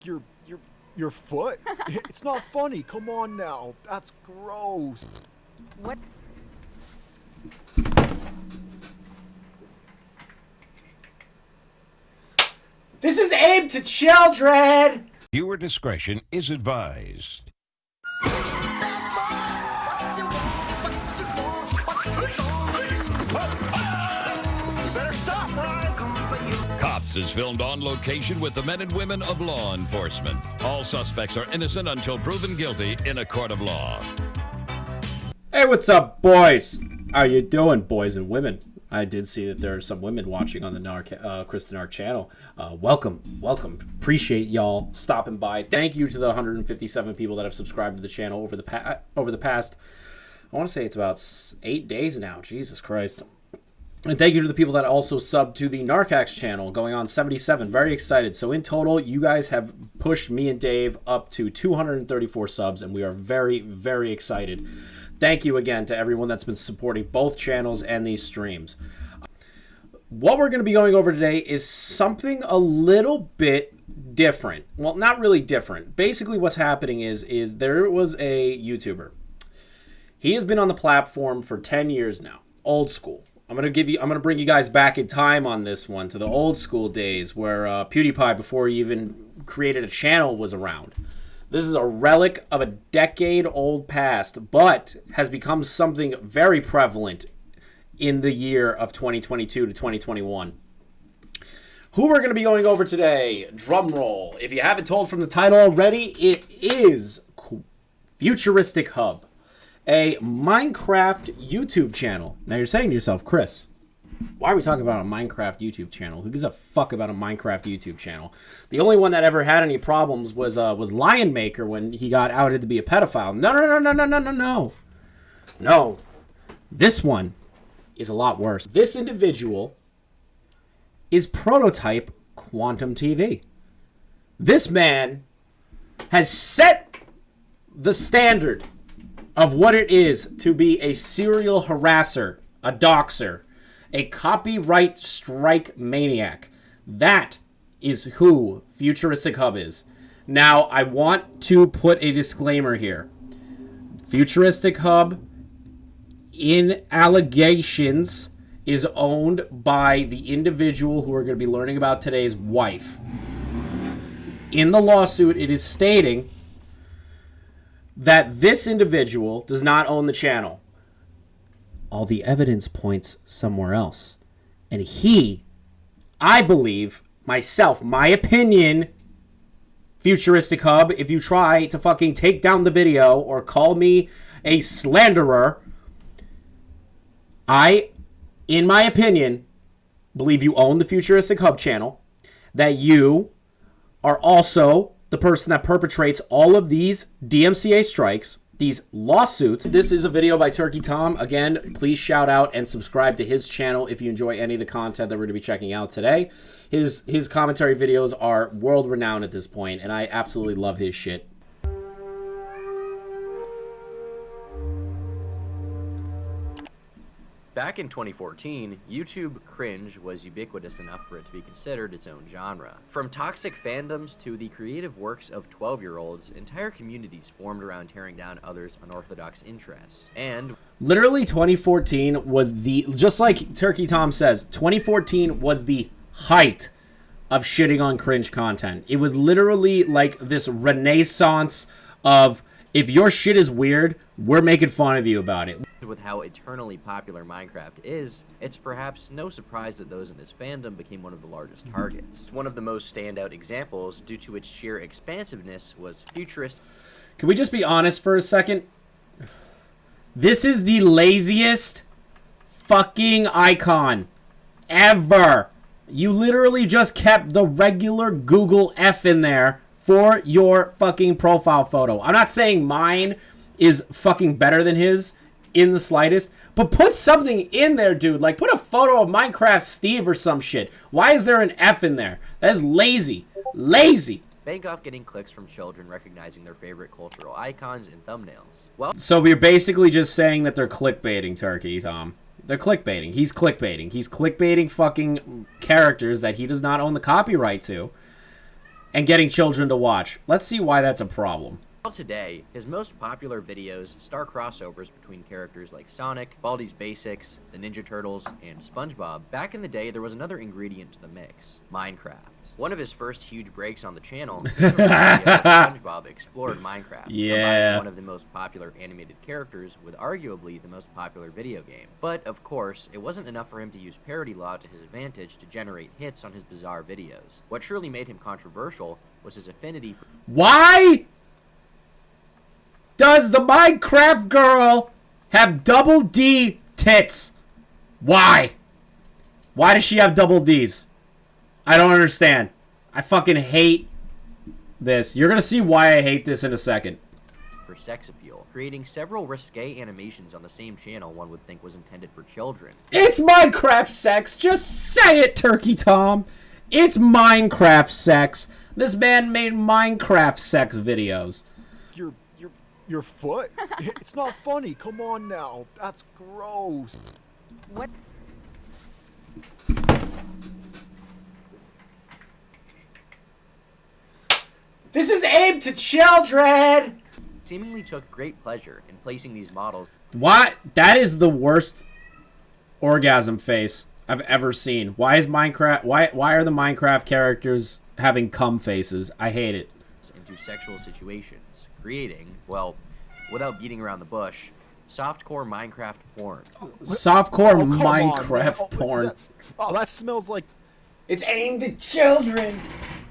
Your your foot? It's not funny. Come on now. That's gross. What? This is aimed to children! Viewer discretion is advised. Cops is filmed on location with the men and women of law enforcement. All suspects are innocent until proven guilty in a court of law. Hey, what's up, boys? How you doing, boys and women? I did see that there are some women watching on the Kristen Art channel. Welcome. Appreciate y'all stopping by. Thank you to the 157 people that have subscribed to the channel over the past. I want to say it's about 8 days now. Jesus Christ. And thank you to the people that also subbed to the Narcax channel, going on 77. Very excited. So in total, you guys have pushed me and Dave up to 234 subs, and we are very, very excited. Thank you again to everyone that's been supporting both channels and these streams. What we're going to be going over today is something a little bit different. Well, not really different. Basically, what's happening is there was a YouTuber. He has been on the platform for 10 years now. Old school. I'm gonna bring you guys back in time on this one to the old school days where PewDiePie, before he even created a channel, was around. This is a relic of a decade-old past, but has become something very prevalent in the year of 2022 to 2021. Who we're going to be going over today, drum roll. If you haven't told from the title already, it is FuturisticHub, a Minecraft YouTube channel. Now you're saying to yourself, Chris, why are we talking about a Minecraft YouTube channel? Who gives a fuck about a Minecraft YouTube channel? The only one that ever had any problems was Lion Maker when he got outed to be a pedophile. No. No. This one is a lot worse. This individual is prototype Quantum TV. This man has set the standard of what it is to be a serial harasser, a doxer, a copyright strike maniac. That is who Futuristic Hub is. Now, I want to put a disclaimer here. Futuristic Hub, in allegations, is owned by the individual who we're going to be learning about today's wife. In the lawsuit, it is stating that this individual does not own the channel. All the evidence points somewhere else. And he, I believe, myself, my opinion, Futuristic Hub, if you try to fucking take down the video or call me a slanderer, I, in my opinion, believe you own the Futuristic Hub channel, that you are also the person that perpetrates all of these DMCA strikes, these lawsuits. This is a video by Turkey Tom. Again, please shout out and subscribe to his channel if you enjoy any of the content that we're going to be checking out today. His commentary videos are world-renowned at this point, and I absolutely love his shit. Back in 2014, YouTube cringe was ubiquitous enough for it to be considered its own genre. From toxic fandoms to the creative works of 12-year-olds, entire communities formed around tearing down others' unorthodox interests. And literally 2014 was the, just like Turkey Tom says, 2014 was the height of shitting on cringe content. It was literally like this renaissance of, if your shit is weird, we're making fun of you about it. with how eternally popular Minecraft is, it's perhaps no surprise that those in its fandom became one of the largest targets. One of the most standout examples, due to its sheer expansiveness, was Futurist. Can we just be honest for a second? This is the laziest fucking icon ever. You literally just kept the regular Google F in there for your fucking profile photo. I'm not saying mine is fucking better than his in the slightest, but put something in there, dude. Like, put a photo of Minecraft Steve or some shit. Why is there an F in there? That is lazy. Lazy. Bank off getting clicks from children recognizing their favorite cultural icons in thumbnails. Well, so we're basically just saying that they're clickbaiting, Turkey Tom. They're clickbaiting. He's clickbaiting. He's clickbaiting fucking characters that he does not own the copyright to. and getting children to watch. Let's see why that's a problem. Today, his most popular videos star crossovers between characters like Sonic, Baldi's Basics, the Ninja Turtles, and SpongeBob. Back in the day, there was another ingredient to the mix: Minecraft. One of his first huge breaks on the channel, SpongeBob explored Minecraft, combining one of the most popular animated characters with arguably the most popular video game. But, of course, it wasn't enough for him to use parody law to his advantage to generate hits on his bizarre videos. What truly made him controversial was his affinity for... Why does the Minecraft girl have double D tits? Why? Why does she have double Ds? I don't understand. I fucking hate this. You're gonna see why I hate this in a second. For sex appeal, creating several risque animations on the same channel one would think was intended for children. It's Minecraft sex. Just say it, Turkey Tom. It's Minecraft sex. This man made Minecraft sex videos. Your foot? It's not funny. Come on now. That's gross. What? This is aimed to children. Seemingly took great pleasure in placing these models. Why? That is the worst orgasm face I've ever seen. Why is Minecraft? Why are the Minecraft characters having cum faces? I hate it. Into sexual situations, creating, well, without beating around the bush, softcore Minecraft porn. Softcore come Minecraft on, porn. That smells like... It's aimed at children.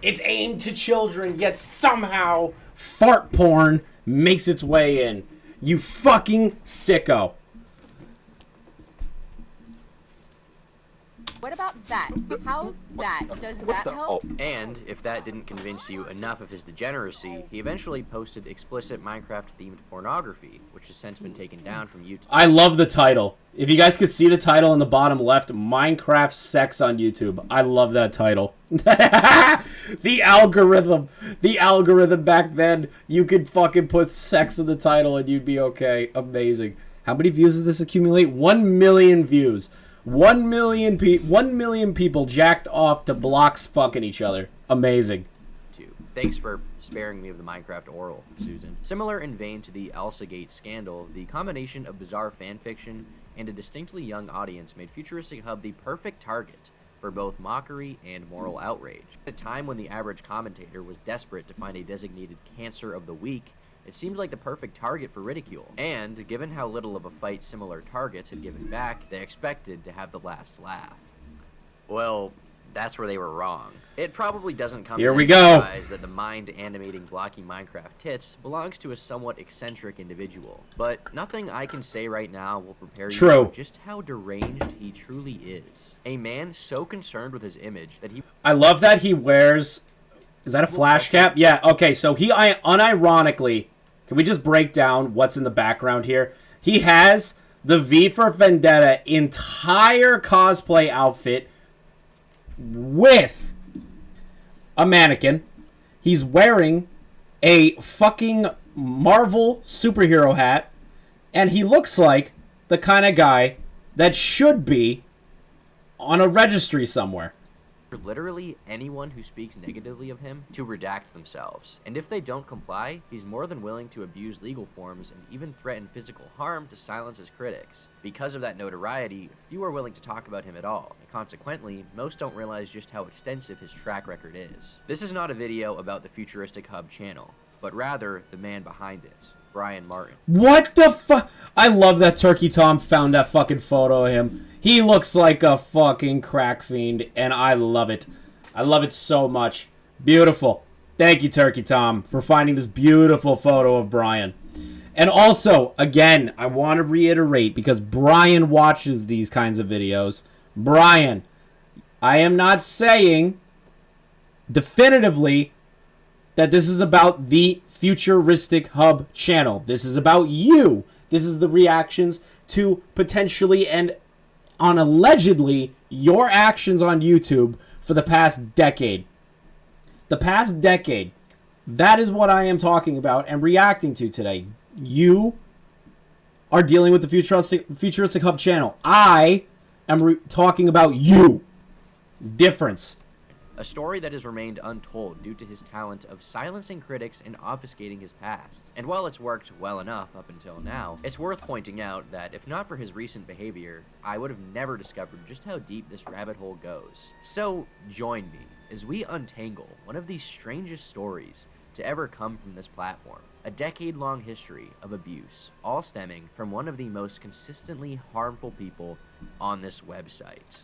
It's aimed to children, yet somehow fart porn makes its way in. You fucking sicko. What about that? How's that? Does that help? And, if that didn't convince you enough of his degeneracy, he eventually posted explicit Minecraft-themed pornography, which has since been taken down from YouTube. I love the title. If you guys could see the title in the bottom left, Minecraft Sex on YouTube. I love that title. The algorithm. The algorithm back then, you could fucking put sex in the title and you'd be okay. Amazing. How many views did this accumulate? 1 million views. 1 million people jacked off to blocks fucking each other. Amazing. Thanks for sparing me of the Minecraft oral, Susan. Similar in vein to the ElsaGate scandal, the combination of bizarre fanfiction and a distinctly young audience made Futuristic Hub the perfect target for both mockery and moral outrage. At a time when the average commentator was desperate to find a designated cancer of the week, it seemed like the perfect target for ridicule. And, given how little of a fight similar targets had given back, they expected to have the last laugh. Well, that's where they were wrong. It probably doesn't come as a surprise that the mind-animating blocky Minecraft tits belongs to a somewhat eccentric individual. But nothing I can say right now will prepare you for just how deranged he truly is. A man so concerned with his image that he... I love that he wears... Is that a flash cap? Yeah, okay, so he unironically... Can we just break down what's in the background here? He has the V for Vendetta entire cosplay outfit with a mannequin. He's wearing a fucking Marvel superhero hat. And he looks like the kind of guy that should be on a registry somewhere. For literally anyone who speaks negatively of him to redact themselves. And if they don't comply, he's more than willing to abuse legal forms and even threaten physical harm to silence his critics. Because of that notoriety, few are willing to talk about him at all, and consequently, most don't realize just how extensive his track record is. This is not a video about the Futuristic Hub channel, but rather the man behind it, Brian Martin. What the fuck? I love that Turkey Tom found that fucking photo of him. He looks like a fucking crack fiend, and I love it. I love it so much. Beautiful. Thank you, Turkey Tom, for finding this beautiful photo of Brian. And also, again, I want to reiterate, because Brian watches these kinds of videos. Brian, I am not saying definitively that this is about the Futuristic Hub channel. This is about you. This is the reactions to potentially and on allegedly your actions on YouTube for the past decade. The past decade. That is what I am talking about and reacting to today. You are dealing with the Futuristic Hub channel. I am talking about you. Difference. a story that has remained untold due to his talent of silencing critics and obfuscating his past. And while it's worked well enough up until now, it's worth pointing out that if not for his recent behavior, I would have never discovered just how deep this rabbit hole goes. So join me as we untangle one of the strangest stories to ever come from this platform. A decade-long history of abuse, all stemming from one of the most consistently harmful people on this website.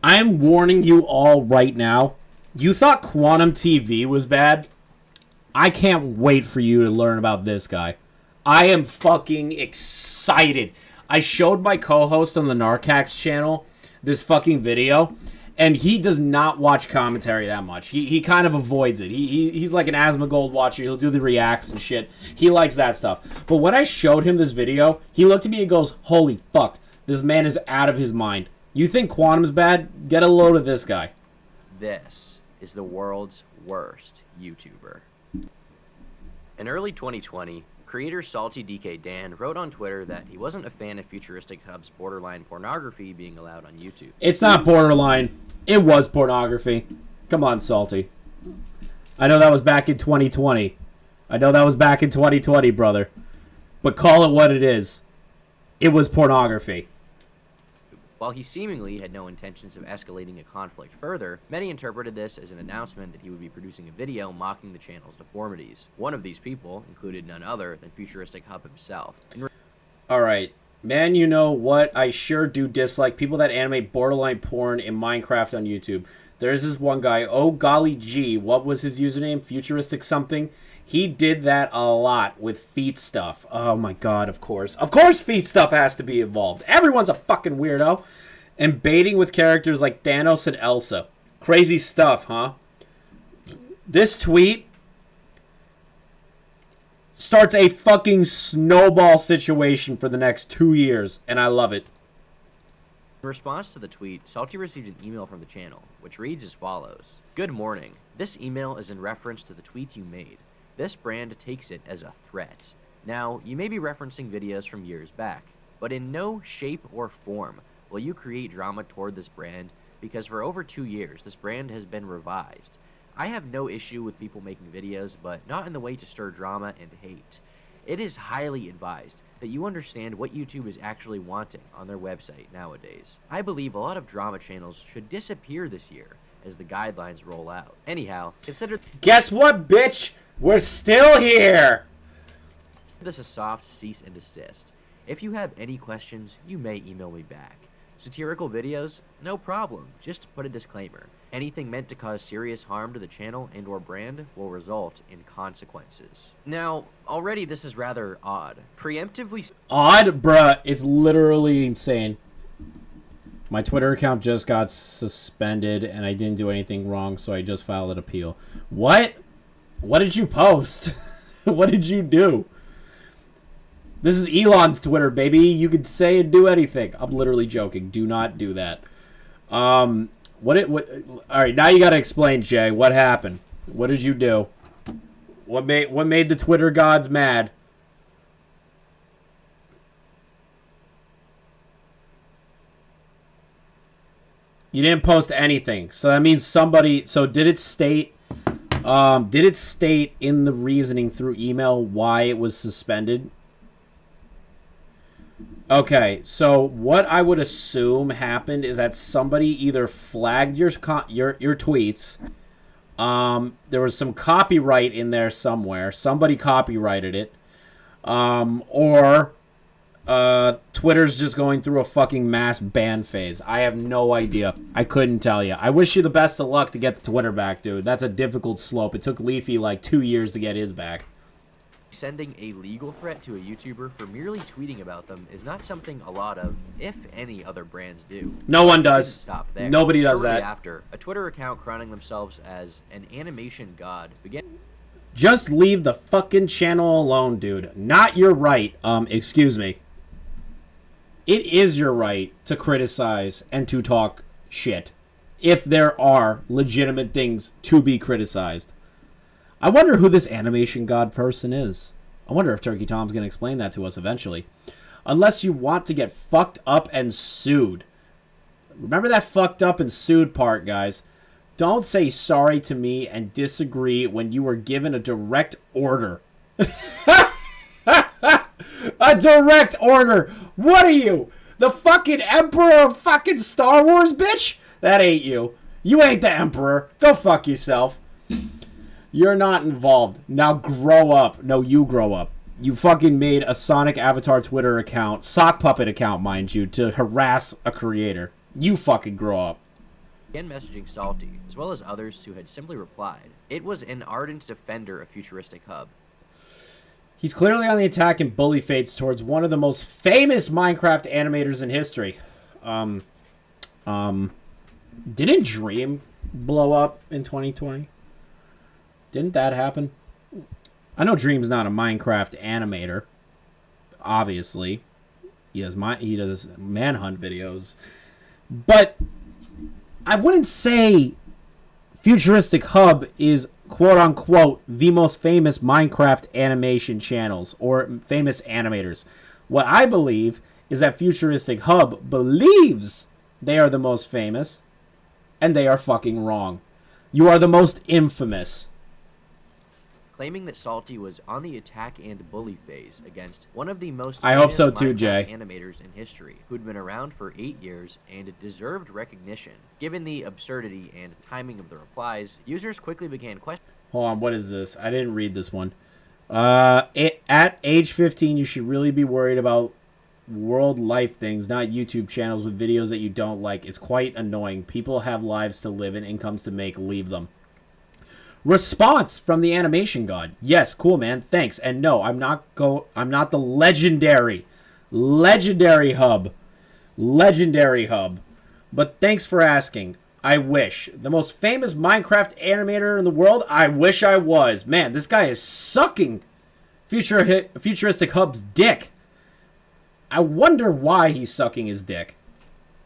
I'm warning you all right now. You thought Quantum TV was bad? I can't wait for you to learn about this guy. I am fucking excited. I showed my co-host on the Narcax channel this fucking video, and he does not watch commentary that much. He kind of avoids it. He's like an Asmongold watcher. He'll do the reacts and shit. He likes that stuff. But when I showed him this video, he looked at me and goes, holy fuck, this man is out of his mind. You think Quantum's bad? Get a load of this guy. This is the world's worst YouTuber. In early 2020, creator Salty DK Dan wrote on Twitter that he wasn't a fan of Futuristic Hub's borderline pornography being allowed on YouTube. It's not borderline. It was pornography. Come on, Salty. I know that was back in 2020. I know that was back in 2020, brother. But call it what it is. It was pornography. While he seemingly had no intentions of escalating a conflict further, many interpreted this as an announcement that he would be producing a video mocking the channel's deformities. One of these people included none other than Futuristic Hub himself. Alright. Man, you know what? I sure do dislike people that animate borderline porn in Minecraft on YouTube. There's this one guy, oh golly gee, what was his username? Futuristic something? He did that a lot with feet stuff. Oh my god, of course. Of course feet stuff has to be involved. Everyone's a fucking weirdo. And baiting with characters like Thanos and Elsa. Crazy stuff, huh? This tweet starts a fucking snowball situation for the next 2 years, and I love it. In response to the tweet, Salty received an email from the channel, which reads as follows. Good morning. This email is in reference to the tweet you made. This brand takes it as a threat. Now, you may be referencing videos from years back, but in no shape or form will you create drama toward this brand because for over 2 years, this brand has been revised. I have no issue with people making videos, but not in the way to stir drama and hate. It is highly advised that you understand what YouTube is actually wanting on their website nowadays. I believe a lot of drama channels should disappear this year as the guidelines roll out. Anyhow, consider... Guess what, bitch? We're still here! This a soft cease and desist. If you have any questions, you may email me back. Satirical videos? No problem. Just put a disclaimer. Anything meant to cause serious harm to the channel and or brand will result in consequences. Now, already this is rather odd. Preemptively... Odd? Bruh, it's literally insane. My Twitter account just got suspended and I didn't do anything wrong, so I just filed an appeal. What? What did you post? What did you do? This is Elon's Twitter, baby. You could say and do anything. I'm literally joking. Do not do that. All right, now you got to explain, Jay. What happened? What did you do? What made the Twitter gods mad? You didn't post anything. So that means somebody... So did it state in the reasoning through email why it was suspended? Okay, so what I would assume happened is that somebody either flagged your tweets. There was some copyright in there somewhere. Somebody copyrighted it. Or Twitter's just going through a fucking mass ban phase. I have no idea. I couldn't tell you. I wish you the best of luck to get the Twitter back, dude. That's a difficult slope. It took Leafy like 2 years to get his back. Sending a legal threat to a YouTuber for merely tweeting about them is not something a lot of, if any, other brands do. No one does. Stop there. Nobody does Shortly that. After, a Twitter account crowning themselves as an animation god began... Just leave the fucking channel alone, dude. Not your right. Excuse me. It is your right to criticize and to talk shit if there are legitimate things to be criticized. I wonder who this animation god person is. I wonder if Turkey Tom's going to explain that to us eventually. Unless you want to get fucked up and sued. Remember that fucked up and sued part, guys. Don't say sorry to me and disagree when you were given a direct order. A direct order. What are you? The fucking Emperor of fucking Star Wars, bitch? That ain't you. You ain't the Emperor. Go fuck yourself. You're not involved. Now grow up. No, you grow up. You fucking made a Sonic Avatar Twitter account, sock puppet account, mind you, to harass a creator. You fucking grow up. Began messaging Salty, as well as others who had simply replied. It was an ardent defender of FuturisticHub. He's clearly on the attack and bully fates towards one of the most famous Minecraft animators in history. Didn't Dream blow up in 2020? Didn't that happen? I know Dream's not a Minecraft animator. Obviously, he does manhunt videos, but I wouldn't say FuturisticHub is quote-unquote the most famous Minecraft animation channels or famous animators. What I believe is that FuturisticHub believes they are the most famous, and they are fucking wrong. You are the most infamous. Claiming that Salty was on the attack and bully phase against one of the most I hope so famous too, Minecraft Jay. animators in history, who'd been around for 8 years and deserved recognition. Given the absurdity and timing of the replies, users quickly began questioning. Hold on, what is this? I didn't read this one. At age 15, you should really be worried about world life things, not YouTube channels with videos that you don't like. It's quite annoying. People have lives to live and incomes to make. Leave them. Response from the animation god. Yes, cool, man. Thanks. And no, I'm not the legendary hub. Legendary hub. But thanks for asking. I wish. The most famous Minecraft animator in the world? I wish I was. Man, this guy is sucking Futuristic Hub's dick. I wonder why he's sucking his dick.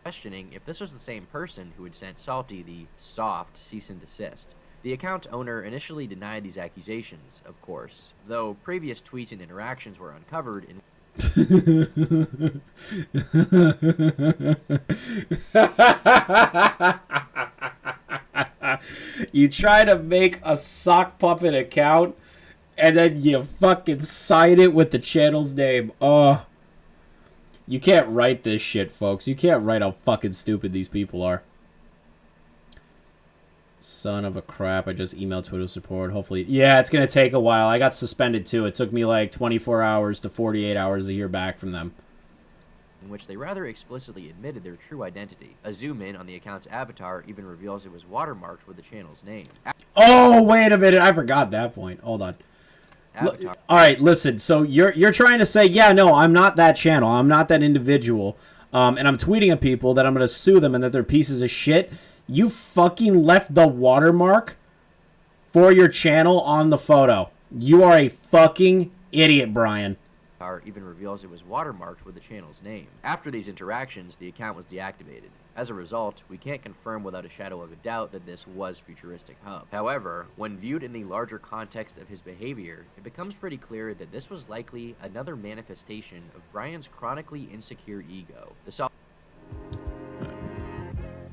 Questioning if this was the same person who had sent Salty the soft cease and desist. The account owner initially denied these accusations, of course, though previous tweets and interactions were uncovered in You try to make a sock puppet account and then you fucking cite it with the channel's name. Oh, you can't write this shit, folks. You can't write how fucking stupid these people are. Son of a crap. I just emailed Twitter support. Hopefully. Yeah, it's going to take a while. I got suspended too. It took me like 24 hours to 48 hours to hear back from them. in which they rather explicitly admitted their true identity. A zoom in on the account's avatar even reveals it was watermarked with the channel's name. Oh, wait a minute. I forgot that point. Hold on. Avatar. All right, listen. So you're trying to say, yeah, no, I'm not that channel. I'm not that individual. And I'm tweeting at people that I'm going to sue them and that they're pieces of shit. You fucking left the watermark for your channel on the photo. You are a fucking idiot, Brian. Even reveals it was watermarked with the channel's name. After these interactions, the account was deactivated. As a result, we can't confirm without a shadow of a doubt that this was FuturisticHub. However, when viewed in the larger context of his behavior, it becomes pretty clear that this was likely another manifestation of Brian's chronically insecure ego.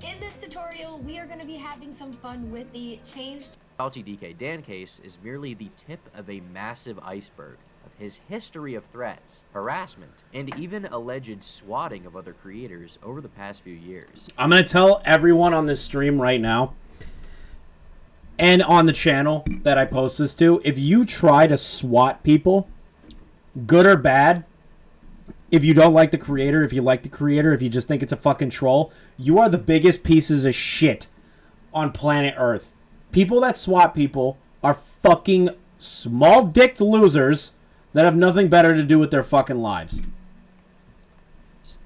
In this tutorial, we are going to be having some fun with the changed Salty DK Dan case is merely the tip of a massive iceberg of his history of threats, harassment, and even alleged swatting of other creators over the past few years. I'm going to tell everyone on this stream right now and on the channel that I post this to, if you try to swat people, good or bad, if you don't like the creator, if you like the creator, if you just think it's a fucking troll, you are the biggest pieces of shit on planet Earth. People that swat people are fucking small-dicked losers that have nothing better to do with their fucking lives.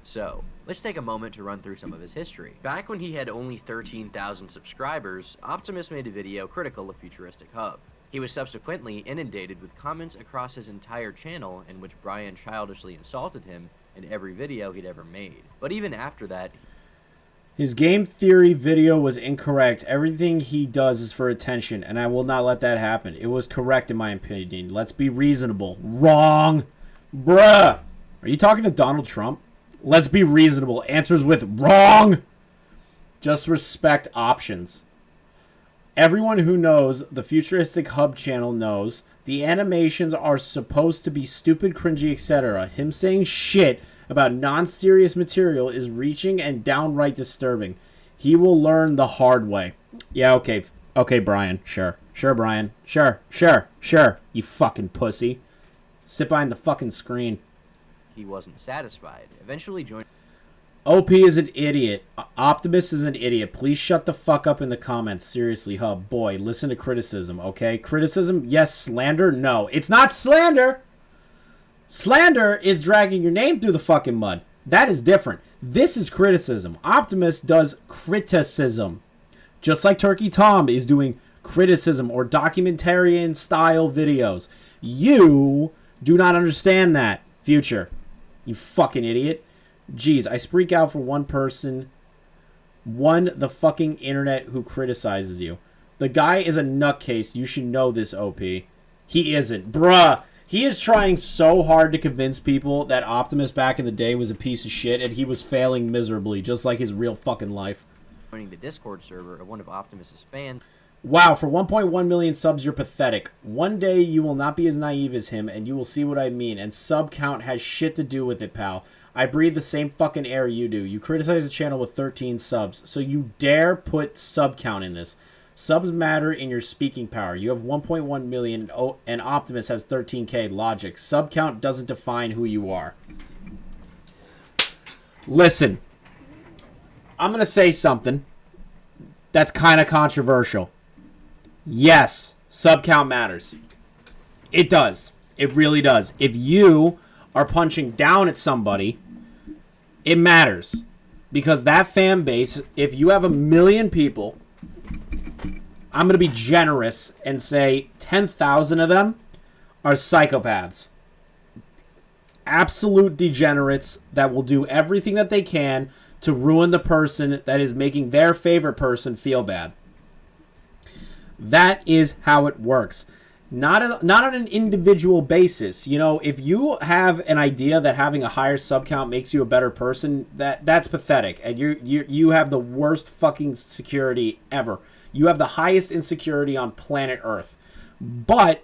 So, let's take a moment to run through some of his history. Back when he had only 13,000 subscribers, Optimus made a video critical of FuturisticHub. He was subsequently inundated with comments across his entire channel in which Brian childishly insulted him in every video he'd ever made. But even after that, his game theory video was incorrect. Everything he does is for attention, and I will not let that happen. It was correct in my opinion. Let's be reasonable. Wrong. Bruh. Are you talking to Donald Trump? Let's be reasonable. Answers with wrong. Just respect options. Everyone who knows the Futuristic Hub channel knows the animations are supposed to be stupid, cringy, etc. Him saying shit about non-serious material is reaching and downright disturbing. He will learn the hard way. Yeah, okay. Okay, Brian. Sure. Sure, Brian. Sure. You fucking pussy. Sit behind the fucking screen. He wasn't satisfied, eventually joining OP is an idiot. Optimus is an idiot. Please shut the fuck up in the comments. Seriously, Hub. Boy, listen to criticism, okay? Criticism, yes. Slander, no. It's not slander! Slander is dragging your name through the fucking mud. That is different. This is criticism. Optimus does criticism. Just like Turkey Tom is doing criticism or documentarian-style videos. You do not understand that, Future. You fucking idiot. Jeez, I freak out for one person, the fucking internet who criticizes you. The guy is a nutcase. You should know this, OP. He isn't. Bruh, he is trying so hard to convince people that Optimus back in the day was a piece of shit, and he was failing miserably, just like his real fucking life. joining the Discord server of one of Optimus's fans. Wow, for 1.1 million subs, you're pathetic. One day you will not be as naive as him, and you will see what I mean, and sub count has shit to do with it, pal. I breathe the same fucking air you do. You criticize a channel with 13 subs, so you dare put sub count in this. Subs matter in your speaking power. You have 1.1 million, and Optimus has 13k. Logic. Sub count doesn't define who you are. Listen, I'm going to say something that's kind of controversial. Yes, sub count matters. It does. It really does. If you are punching down at somebody, it matters. Because that fan base, if you have 1 million people, I'm going to be generous and say 10,000 of them are psychopaths. Absolute degenerates that will do everything that they can to ruin the person that is making their favorite person feel bad. That is how it works. Not on an individual basis. You know, if you have an idea that having a higher sub count makes you a better person, that's pathetic. And you have the worst fucking security ever. You have the highest insecurity on planet Earth. But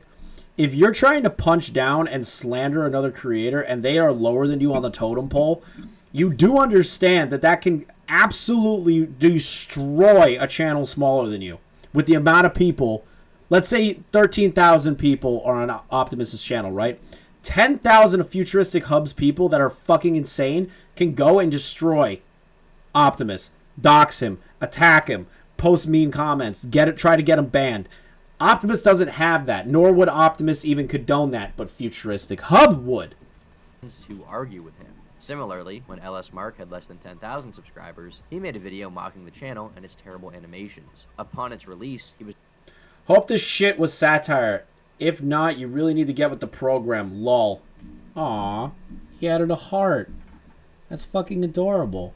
if you're trying to punch down and slander another creator and they are lower than you on the totem pole, you do understand that that can absolutely destroy a channel smaller than you. With the amount of people, let's say 13,000 people are on Optimus's channel, right? 10,000 of Futuristic Hub's people that are fucking insane can go and destroy Optimus, dox him, attack him, post mean comments, try to get him banned. Optimus doesn't have that, nor would Optimus even condone that, but Futuristic Hub would. To argue with him. Similarly, when LS Mark had less than 10,000 subscribers, he made a video mocking the channel and its terrible animations. Upon its release, he was... Hope this shit was satire. If not, you really need to get with the program, lol. Aw, he added a heart. That's fucking adorable.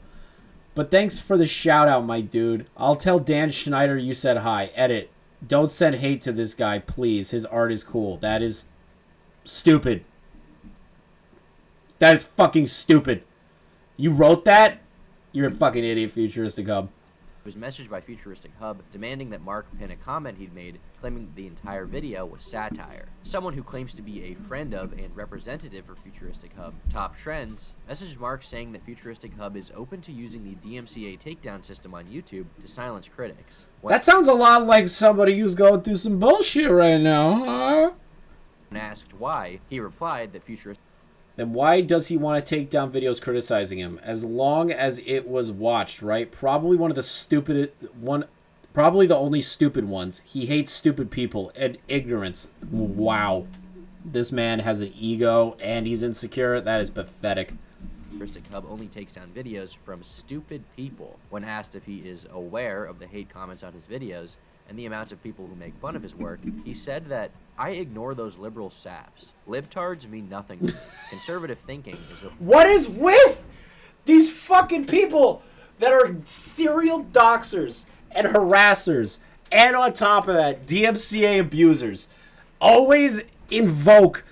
But thanks for the shout out, my dude. I'll tell Dan Schneider you said hi. Edit. Don't send hate to this guy, please. His art is cool. That is stupid. That is fucking stupid. You wrote that? You're a fucking idiot, Futuristic Hub. was messaged by Futuristic Hub demanding that Mark pin a comment he'd made claiming the entire video was satire. Someone who claims to be a friend of and representative for Futuristic Hub, Top Trends, messaged Mark saying that Futuristic Hub is open to using the DMCA takedown system on YouTube to silence critics. That sounds a lot like somebody who's going through some bullshit right now, huh? When asked why, he replied that Futuristic Then why does he want to take down videos criticizing him? As long as it was watched, right? Probably probably the only stupid ones. He hates stupid people and ignorance. Wow. This man has an ego and he's insecure. That is pathetic. Futuristic Hub only takes down videos from stupid people. When asked if he is aware of the hate comments on his videos and the amounts of people who make fun of his work, he said that, I ignore those liberal saps. Libtards mean nothing to me. Conservative thinking is the... What is with these fucking people that are serial doxers and harassers and on top of that, DMCA abusers? Always invoke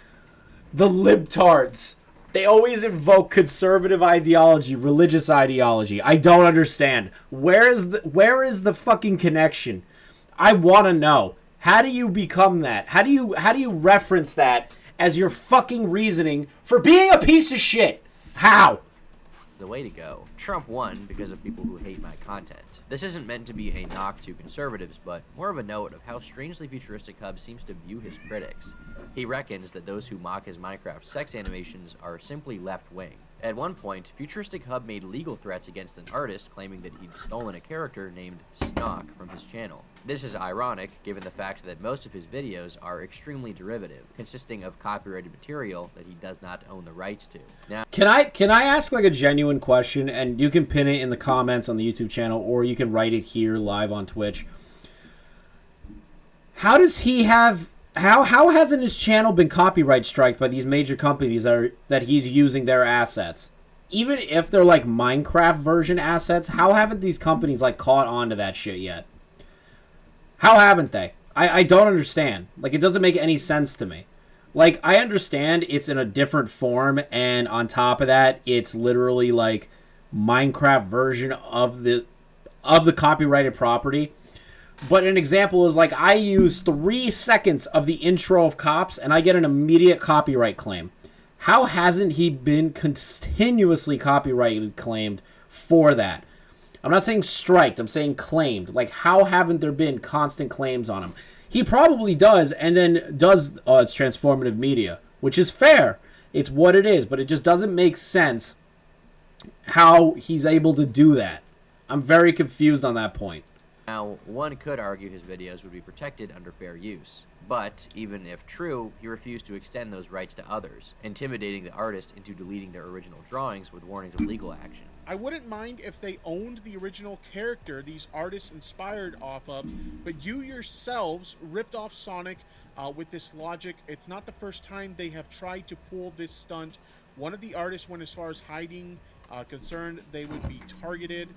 the libtards. They always invoke conservative ideology, religious ideology. I don't understand. Where is the fucking connection? I want to know. How do you become that? How do you reference that as your fucking reasoning for being a piece of shit? How? The way to go. Trump won because of people who hate my content. This isn't meant to be a knock to conservatives, but more of a note of how strangely Futuristic Hub seems to view his critics. He reckons that those who mock his Minecraft sex animations are simply left-wing. At one point, Futuristic Hub made legal threats against an artist claiming that he'd stolen a character named Snock from his channel. This is ironic, given the fact that most of his videos are extremely derivative, consisting of copyrighted material that he does not own the rights to. Now, Can I ask like a genuine question, and you can pin it in the comments on the YouTube channel, or you can write it here live on Twitch. How does he have... How hasn't his channel been copyright striked by these major companies that he's using their assets? Even if they're like Minecraft version assets, how haven't these companies like caught on to that shit yet? How haven't they? I don't understand. Like, it doesn't make any sense to me. Like, I understand it's in a different form, and on top of that, it's literally like Minecraft version of the copyrighted property. But an example is like I use 3 seconds of the intro of Cops and I get an immediate copyright claim. How hasn't he been continuously copyrighted claimed for that? I'm not saying striked, I'm saying claimed. Like, how haven't there been constant claims on him? He probably does, and then does it's transformative media, which is fair. It's what it is, but it just doesn't make sense how he's able to do that. I'm very confused on that point. Now, one could argue his videos would be protected under fair use. But, even if true, he refused to extend those rights to others, intimidating the artist into deleting their original drawings with warnings of legal action. I wouldn't mind if they owned the original character these artists inspired off of, but you yourselves ripped off Sonic with this logic. It's not the first time they have tried to pull this stunt. One of the artists went as far as hiding, concerned they would be targeted.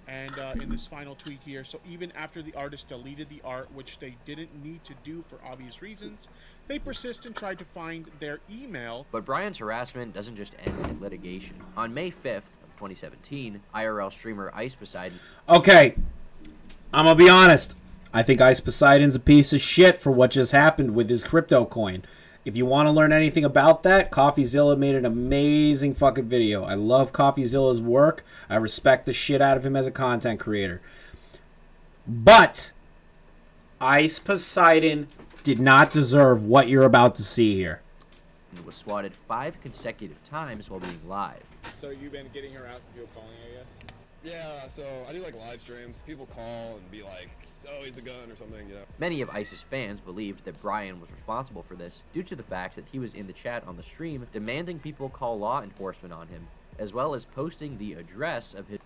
And in this final tweet here, so even after the artist deleted the art, which they didn't need to do for obvious reasons, they persist and tried to find their email. But Brian's harassment doesn't just end in litigation. On May 5th of 2017, IRL streamer Ice Poseidon... Okay, I'm gonna be honest. I think Ice Poseidon's a piece of shit for what just happened with his crypto coin. If you want to learn anything about that, CoffeeZilla made an amazing fucking video. I love CoffeeZilla's work. I respect the shit out of him as a content creator. But Ice Poseidon did not deserve what you're about to see here. was swatted 5 consecutive times while being live. So you've been getting harassed and people calling you, I guess? Yeah, so I do like live streams. People call and be like, oh, he's a gun or something, you know. Many of ISIS fans believed that Brian was responsible for this due to the fact that he was in the chat on the stream demanding people call law enforcement on him, as well as posting the address of his...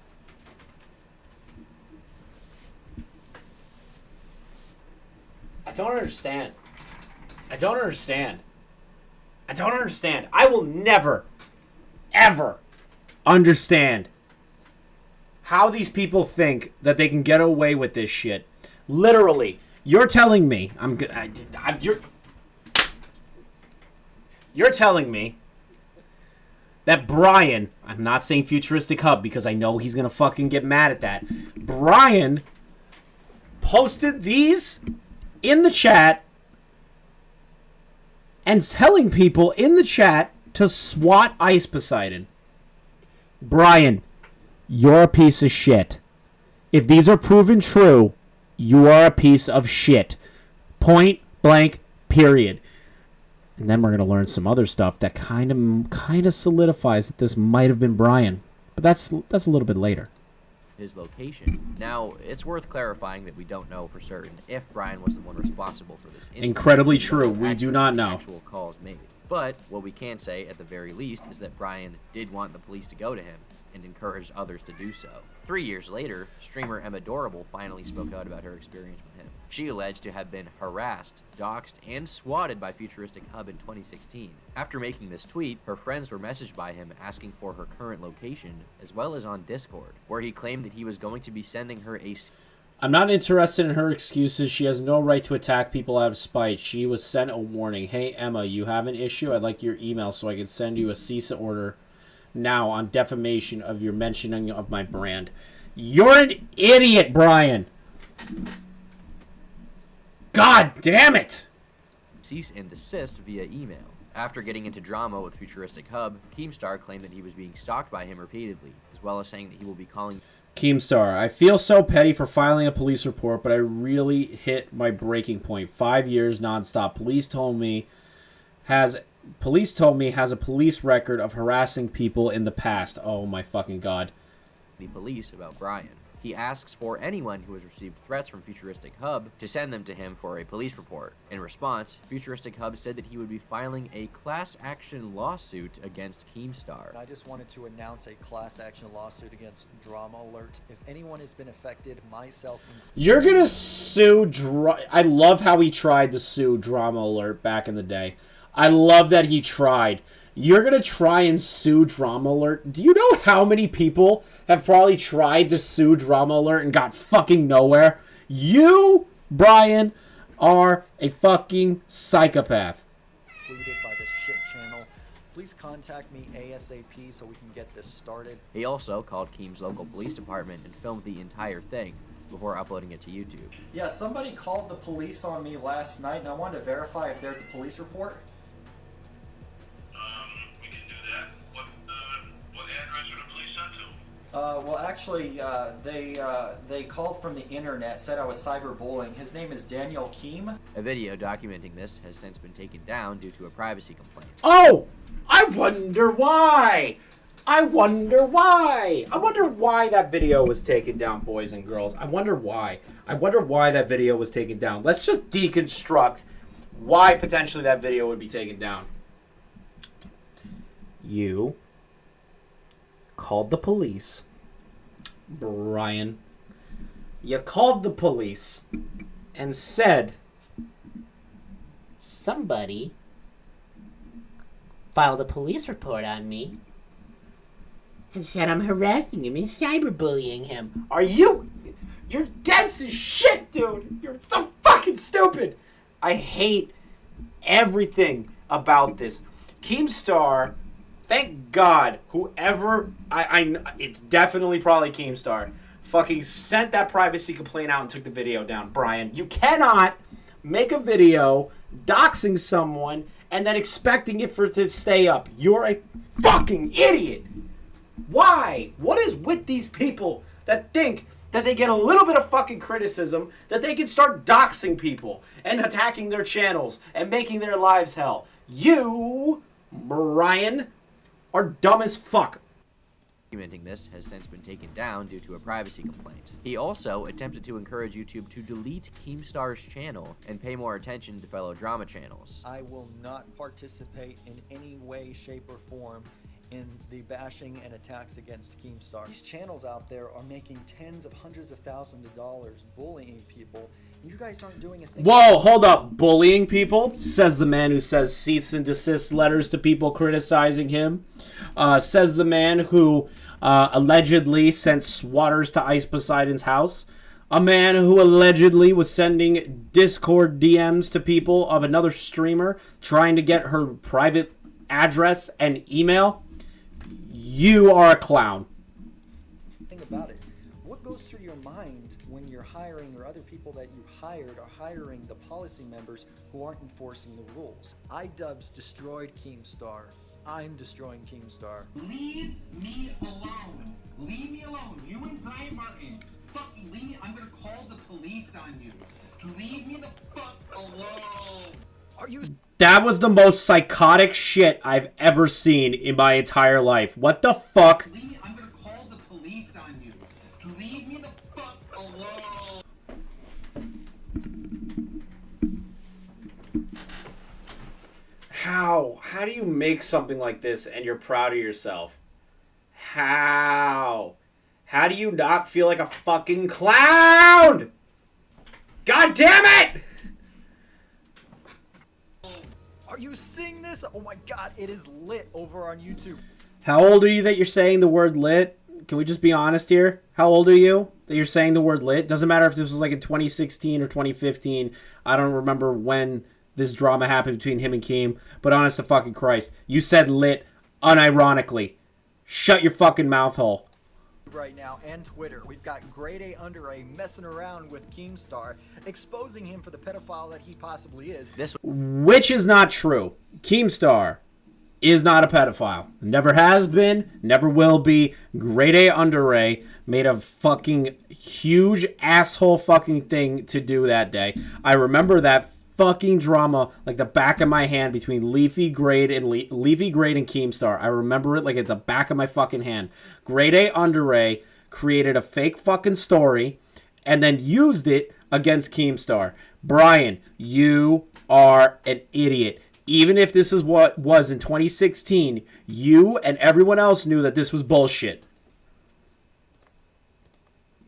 I don't understand. I don't understand. I don't understand. I will never, ever understand how these people think that they can get away with this shit. Literally, you're telling me you're telling me that Brian, I'm not saying Futuristic Hub because I know he's gonna fucking get mad at that. Brian posted these in the chat and telling people in the chat to swat Ice Poseidon. Brian, you're a piece of shit. If these are proven true, you are a piece of shit. Point blank, period. And then we're going to learn some other stuff that kind of solidifies that this might have been Brian. But that's a little bit later. His location. Now, it's worth clarifying that we don't know for certain if Brian was the one responsible for this instance. Incredibly true. We do not know. Actual calls made. But what we can say, at the very least, is that Brian did want the police to go to him and encourage others to do so. 3 years later, streamer Emma Dorable finally spoke out about her experience with him. She alleged to have been harassed, doxxed, and swatted by Futuristic Hub in 2016. After making this tweet, her friends were messaged by him asking for her current location, as well as on Discord, where he claimed that he was going to be sending her a... I'm not interested in her excuses. She has no right to attack people out of spite. She was sent a warning. Hey, Emma, you have an issue? I'd like your email so I can send you a cease order now on defamation of your mentioning of my brand. You're an idiot, Brian. God damn it! cease and desist via email. After getting into drama with FuturisticHub, Keemstar claimed that he was being stalked by him repeatedly, as well as saying that he will be calling... Keemstar, I feel so petty for filing a police report, but I really hit my breaking point. 5 years nonstop. Police told me has a police record of harassing people in the past. Oh my fucking god. ...the police about Brian. He asks for anyone who has received threats from FuturisticHub to send them to him for a police report. In response, FuturisticHub said that he would be filing a class action lawsuit against Keemstar. I just wanted to announce a class action lawsuit against Drama Alert. If anyone has been affected, myself... You're gonna sue I love how he tried to sue Drama Alert back in the day. I love that he tried. You're gonna try and sue Drama Alert? Do you know how many people have probably tried to sue Drama Alert and got fucking nowhere? You, Brian, are a fucking psychopath. Included by the shit channel. Please contact me ASAP so we can get this started. He also called Keem's local police department and filmed the entire thing before uploading it to YouTube. Yeah, somebody called the police on me last night and I wanted to verify if there's a police report. We can do that. What address are the police sent to? Well, actually, they called from the internet, said I was cyberbullying. His name is Daniel Keem. A video documenting this has since been taken down due to a privacy complaint. Oh! I wonder why! I wonder why! I wonder why that video was taken down, boys and girls. I wonder why. I wonder why that video was taken down. Let's just deconstruct why potentially that video would be taken down. You called the police, Brian. You called the police and said somebody filed a police report on me and said I'm harassing him and cyberbullying him. Are you? You're dense as shit, dude. You're so fucking stupid. I hate everything about this. Keemstar, thank God, whoever, it's definitely probably Keemstar, fucking sent that privacy complaint out and took the video down. Brian, you cannot make a video doxing someone and then expecting it to stay up. You're a fucking idiot. Why? What is with these people that think that they get a little bit of fucking criticism, that they can start doxing people and attacking their channels and making their lives hell? You, Brian, are dumb as fuck. Documenting this has since been taken down due to a privacy complaint. He also attempted to encourage YouTube to delete Keemstar's channel and pay more attention to fellow drama channels. I will not participate in any way, shape, or form in the bashing and attacks against Keemstar. These channels out there are making tens of hundreds of thousands of dollars bullying people, and you guys aren't doing a thing. Whoa, hold up. Bullying people? Says the man who says cease and desist letters to people criticizing him. Says the man who allegedly sent swatters to Ice Poseidon's house. A man who allegedly was sending Discord DMs to people of another streamer trying to get her private address and email. You are a clown. Think about it. What goes through your mind when you're hiring, or other people that you hired are hiring, the policy members who aren't enforcing the rules? iDubbbz destroyed Keemstar. I'm destroying Keemstar. Leave me alone. Leave me alone. You and Brian Martin. Fucking leave me. I'm gonna call the police on you. Leave me the fuck alone. Are you... That was the most psychotic shit I've ever seen in my entire life. What the fuck? Leave me. I'm gonna call the police on you. Leave me the fuck alone. How? How do you make something like this and you're proud of yourself? How? How do you not feel like a fucking clown? God damn it! Are you seeing this? Oh my god, it is lit over on YouTube. How old are you that you're saying the word lit? Can we just be honest here? How old are you that you're saying the word lit? Doesn't matter if this was like in 2016 or 2015. I don't remember when this drama happened between him and Keem. But honest to fucking Christ, you said lit unironically. Shut your fucking mouth hole. right now and Twitter. We've got Grade A Under A messing around with Keemstar, exposing him for the pedophile that he possibly is. Which is not true. Keemstar is not a pedophile. Never has been, never will be. Grade A Under A made a fucking huge asshole fucking thing to do that day. I remember that fucking drama like the back of my hand between Leafy Grade and Keemstar. I remember it like at the back of my fucking hand. Grade A Under A created a fake fucking story and then used it against Keemstar. Brian, you are an idiot. Even if this is what was in 2016, you and everyone else knew that this was bullshit.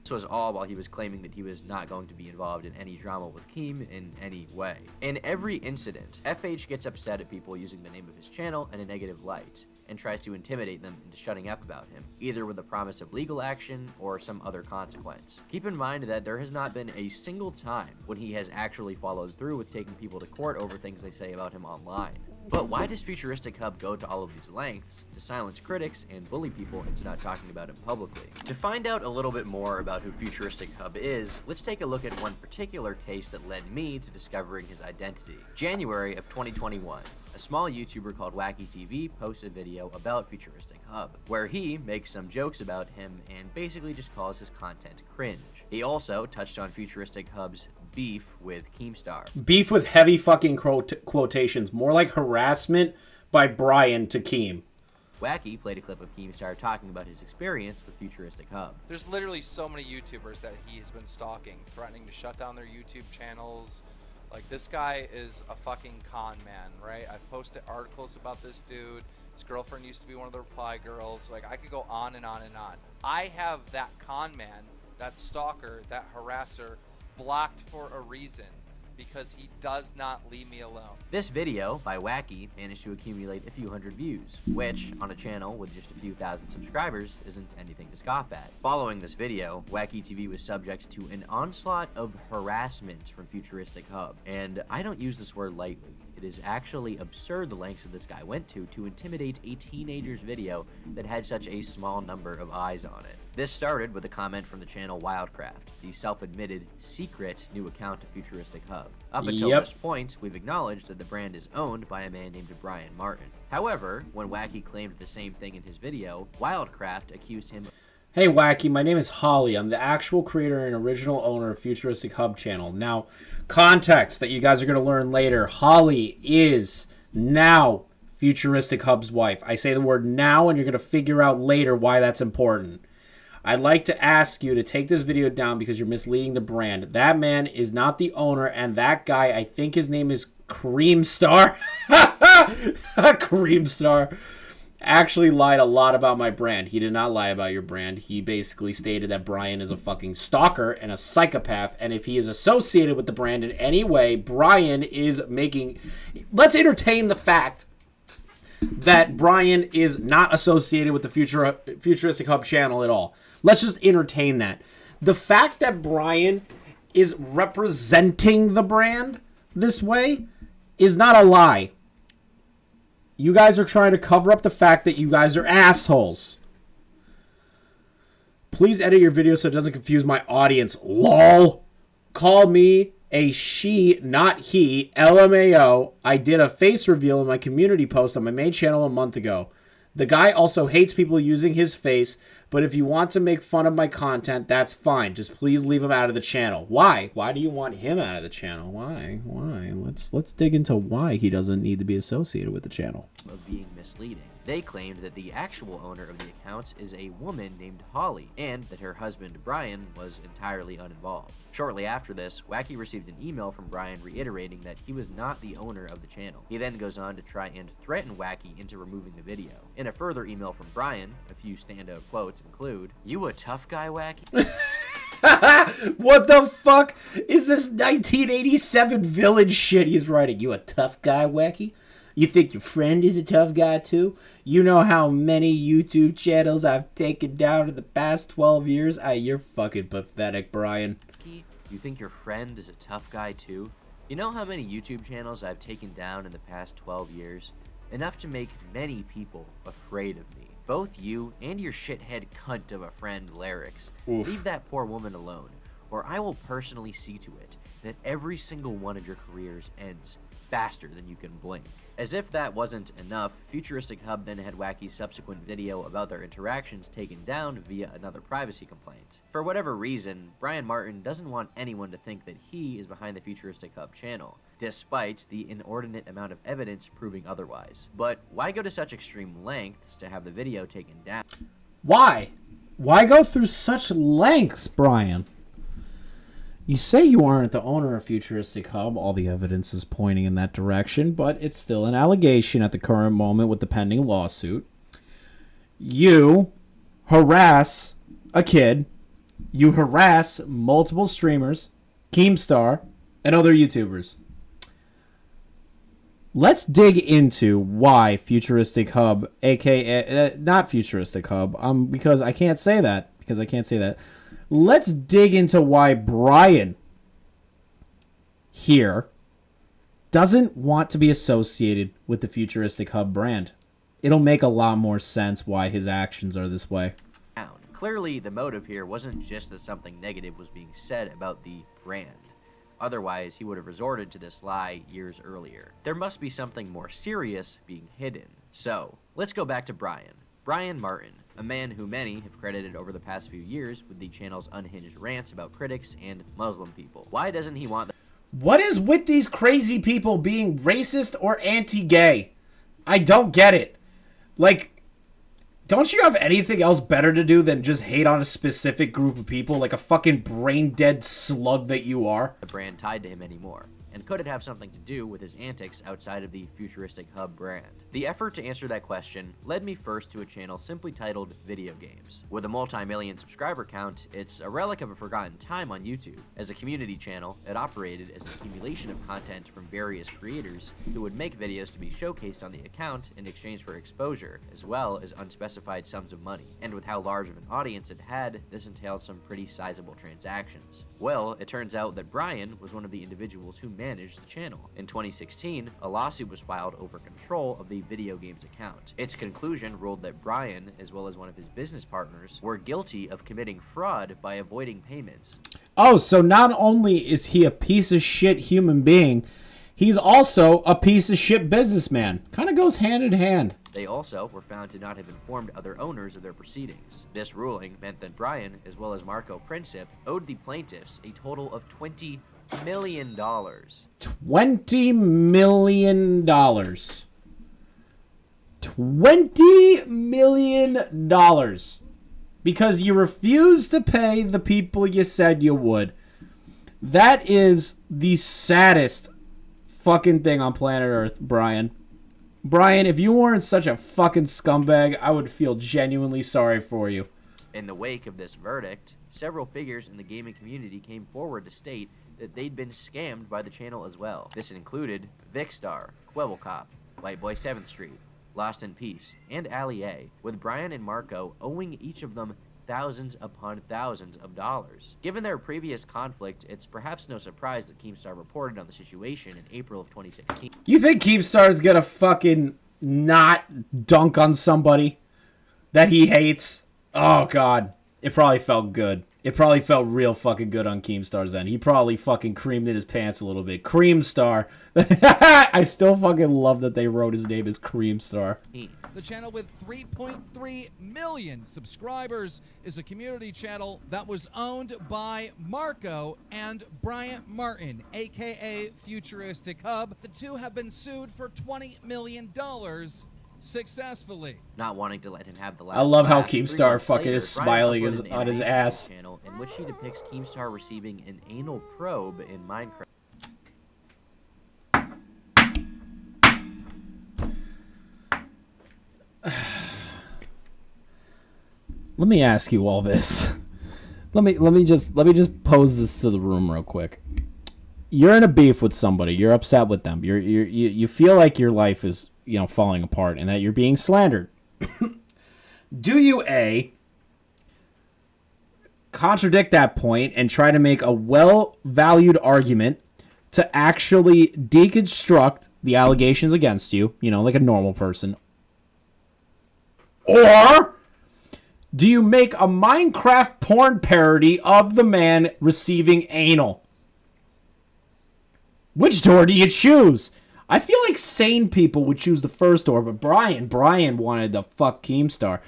This was all while he was claiming that he was not going to be involved in any drama with Keem in any way. In every incident, FH gets upset at people using the name of his channel in a negative light, and tries to intimidate them into shutting up about him, either with a promise of legal action or some other consequence. Keep in mind that there has not been a single time when he has actually followed through with taking people to court over things they say about him online. But why does Futuristic Hub go to all of these lengths to silence critics and bully people into not talking about him publicly? To find out a little bit more about who Futuristic Hub is, let's take a look at one particular case that led me to discovering his identity. January of 2021. A small YouTuber called Wacky TV posts a video about Futuristic Hub, where he makes some jokes about him and basically just calls his content cringe. He also touched on Futuristic Hub's beef with Keemstar. Beef with heavy fucking quotations, more like harassment by Brian to Keem. Wacky played a clip of Keemstar talking about his experience with Futuristic Hub. There's literally so many YouTubers that he's been stalking, threatening to shut down their YouTube channels. Like, this guy is a fucking con man, right? I've posted articles about this dude. His girlfriend used to be one of the reply girls. Like, I could go on and on and on. I have that con man, that stalker, that harasser blocked for a reason, because he does not leave me alone. This video by Wacky managed to accumulate a few hundred views, which, on a channel with just a few thousand subscribers, isn't anything to scoff at. Following this video, Wacky TV was subject to an onslaught of harassment from Futuristic Hub, and I don't use this word lightly. It is actually absurd the lengths that this guy went to intimidate a teenager's video that had such a small number of eyes on it. This started with a comment from the channel Wildcraft, the self-admitted secret new account of Futuristic Hub. Up until this point, we've acknowledged that the brand is owned by a man named Brian Martin. However, when Wacky claimed the same thing in his video, Wildcraft accused him. Hey Wacky, my name is Holly. I'm the actual creator and original owner of Futuristic Hub channel. Now, context that you guys are going to learn later. Holly is now Futuristic Hub's wife. I say the word now and you're going to figure out later why that's important. I'd like to ask you to take this video down because you're misleading the brand. That man is not the owner, and that guy, I think his name is Creamstar. Creamstar actually lied a lot about my brand. He did not lie about your brand. He basically stated that Brian is a fucking stalker and a psychopath, and if he is associated with the brand in any way, Brian is making... Let's entertain the fact that Brian is not associated with the Futuristic Hub channel at all. Let's just entertain that. The fact that Brian is representing the brand this way is not a lie. You guys are trying to cover up the fact that you guys are assholes. Please edit your video so it doesn't confuse my audience. LOL. Call me a she, not he. LMAO. I did a face reveal in my community post on my main channel a month ago. The guy also hates people using his face, but if you want to make fun of my content, that's fine. Just please leave him out of the channel. Why? Why do you want him out of the channel? Why? Why? Let's dig into why he doesn't need to be associated with the channel. Of being misleading. They claimed that the actual owner of the accounts is a woman named Holly, and that her husband, Brian, was entirely uninvolved. Shortly after this, Wacky received an email from Brian reiterating that he was not the owner of the channel. He then goes on to try and threaten Wacky into removing the video. In a further email from Brian, a few standout quotes include, "You a tough guy, Wacky?" What the fuck is this 1987 villain shit he's writing? You a tough guy, Wacky? You think your friend is a tough guy too? You know how many YouTube channels I've taken down in the past 12 years? You're fucking pathetic, Brian. You think your friend is a tough guy too? You know how many YouTube channels I've taken down in the past 12 years? Enough to make many people afraid of me. Both you and your shithead cunt of a friend, Larix, Oof. leave that poor woman alone, or I will personally see to it that every single one of your careers ends faster than you can blink. As if that wasn't enough, Futuristic Hub then had Wacky's subsequent video about their interactions taken down via another privacy complaint. For whatever reason, Brian Martin doesn't want anyone to think that he is behind the Futuristic Hub channel, despite the inordinate amount of evidence proving otherwise. But why go to such extreme lengths to have the video taken down? Why? Why go through such lengths, Brian? You say you aren't the owner of Futuristic Hub. All the evidence is pointing in that direction, but it's still an allegation at the current moment with the pending lawsuit. You harass a kid. You harass multiple streamers, Keemstar, and other YouTubers. Let's dig into why Futuristic Hub, aka not Futuristic Hub, because I can't say that. Let's dig into why Brian here doesn't want to be associated with the Futuristic Hub brand. It'll make a lot more sense why his actions are this way. Clearly, the motive here wasn't just that something negative was being said about the brand. Otherwise, he would have resorted to this lie years earlier. There must be something more serious being hidden. So, let's go back to Brian. Brian Martin, a man who many have credited over the past few years with the channel's unhinged rants about critics and Muslim people. Why doesn't he want... What is with these crazy people being racist or anti-gay? I don't get it. Like, don't you have anything else better to do than just hate on a specific group of people like a fucking brain-dead slug that you are? ...the brand tied to him anymore? And could it have something to do with his antics outside of the Futuristic Hub brand? The effort to answer that question led me first to a channel simply titled Video Games. With a multi-million subscriber count, it's a relic of a forgotten time on YouTube. As a community channel, it operated as an accumulation of content from various creators who would make videos to be showcased on the account in exchange for exposure, as well as unspecified sums of money. And with how large of an audience it had, this entailed some pretty sizable transactions. Well, it turns out that Brian was one of the individuals who managed the channel. In 2016, a lawsuit was filed over control of the Video Games account. Its conclusion ruled that Brian, as well as one of his business partners, were guilty of committing fraud by avoiding payments. Oh, so not only is he a piece of shit human being, he's also a piece of shit businessman. Kind of goes hand in hand. They also were found to not have informed other owners of their proceedings. This ruling meant that Brian, as well as Marco Princip, owed the plaintiffs a total of $20 million. $20 million. $20 million. Because you refused to pay the people you said you would. That is the saddest fucking thing on planet Earth, Brian. Brian, if you weren't such a fucking scumbag, I would feel genuinely sorry for you. In the wake of this verdict, several figures in the gaming community came forward to state that they'd been scammed by the channel as well. This included Vicstar, Quebblecop, Whiteboy 7th Street, Lost in Peace, and Ali A, with Brian and Marco owing each of them thousands upon thousands of dollars. Given their previous conflict, it's perhaps no surprise that Keemstar reported on the situation in April of 2016. You think Keemstar's gonna fucking not dunk on somebody that he hates? Oh, God. It probably felt good. It probably felt real fucking good on Keemstar's end. He probably fucking creamed in his pants a little bit. Creamstar. I still fucking love that they wrote his name as Creamstar. The channel with 3.3 million subscribers is a community channel that was owned by Marco and Bryant Martin, aka Futuristic Hub. The two have been sued for $20 million successfully. Not wanting to let him have the last I love how laugh, Keemstar 3 months fucking later, is Brian smiling uploaded an on his animation ass. channel in which he depicts Keemstar receiving an anal probe in Minecraft. Let me ask you all this. Let me just pose this to the room real quick. You're in a beef with somebody. You're upset with them. You feel like your life is, falling apart and that you're being slandered. Do you A, contradict that point and try to make a well-valued argument to actually deconstruct the allegations against you, like a normal person? Or do you make a Minecraft porn parody of the man receiving anal? Which door do you choose? I feel like sane people would choose the first door, but Brian wanted to fuck Keemstar.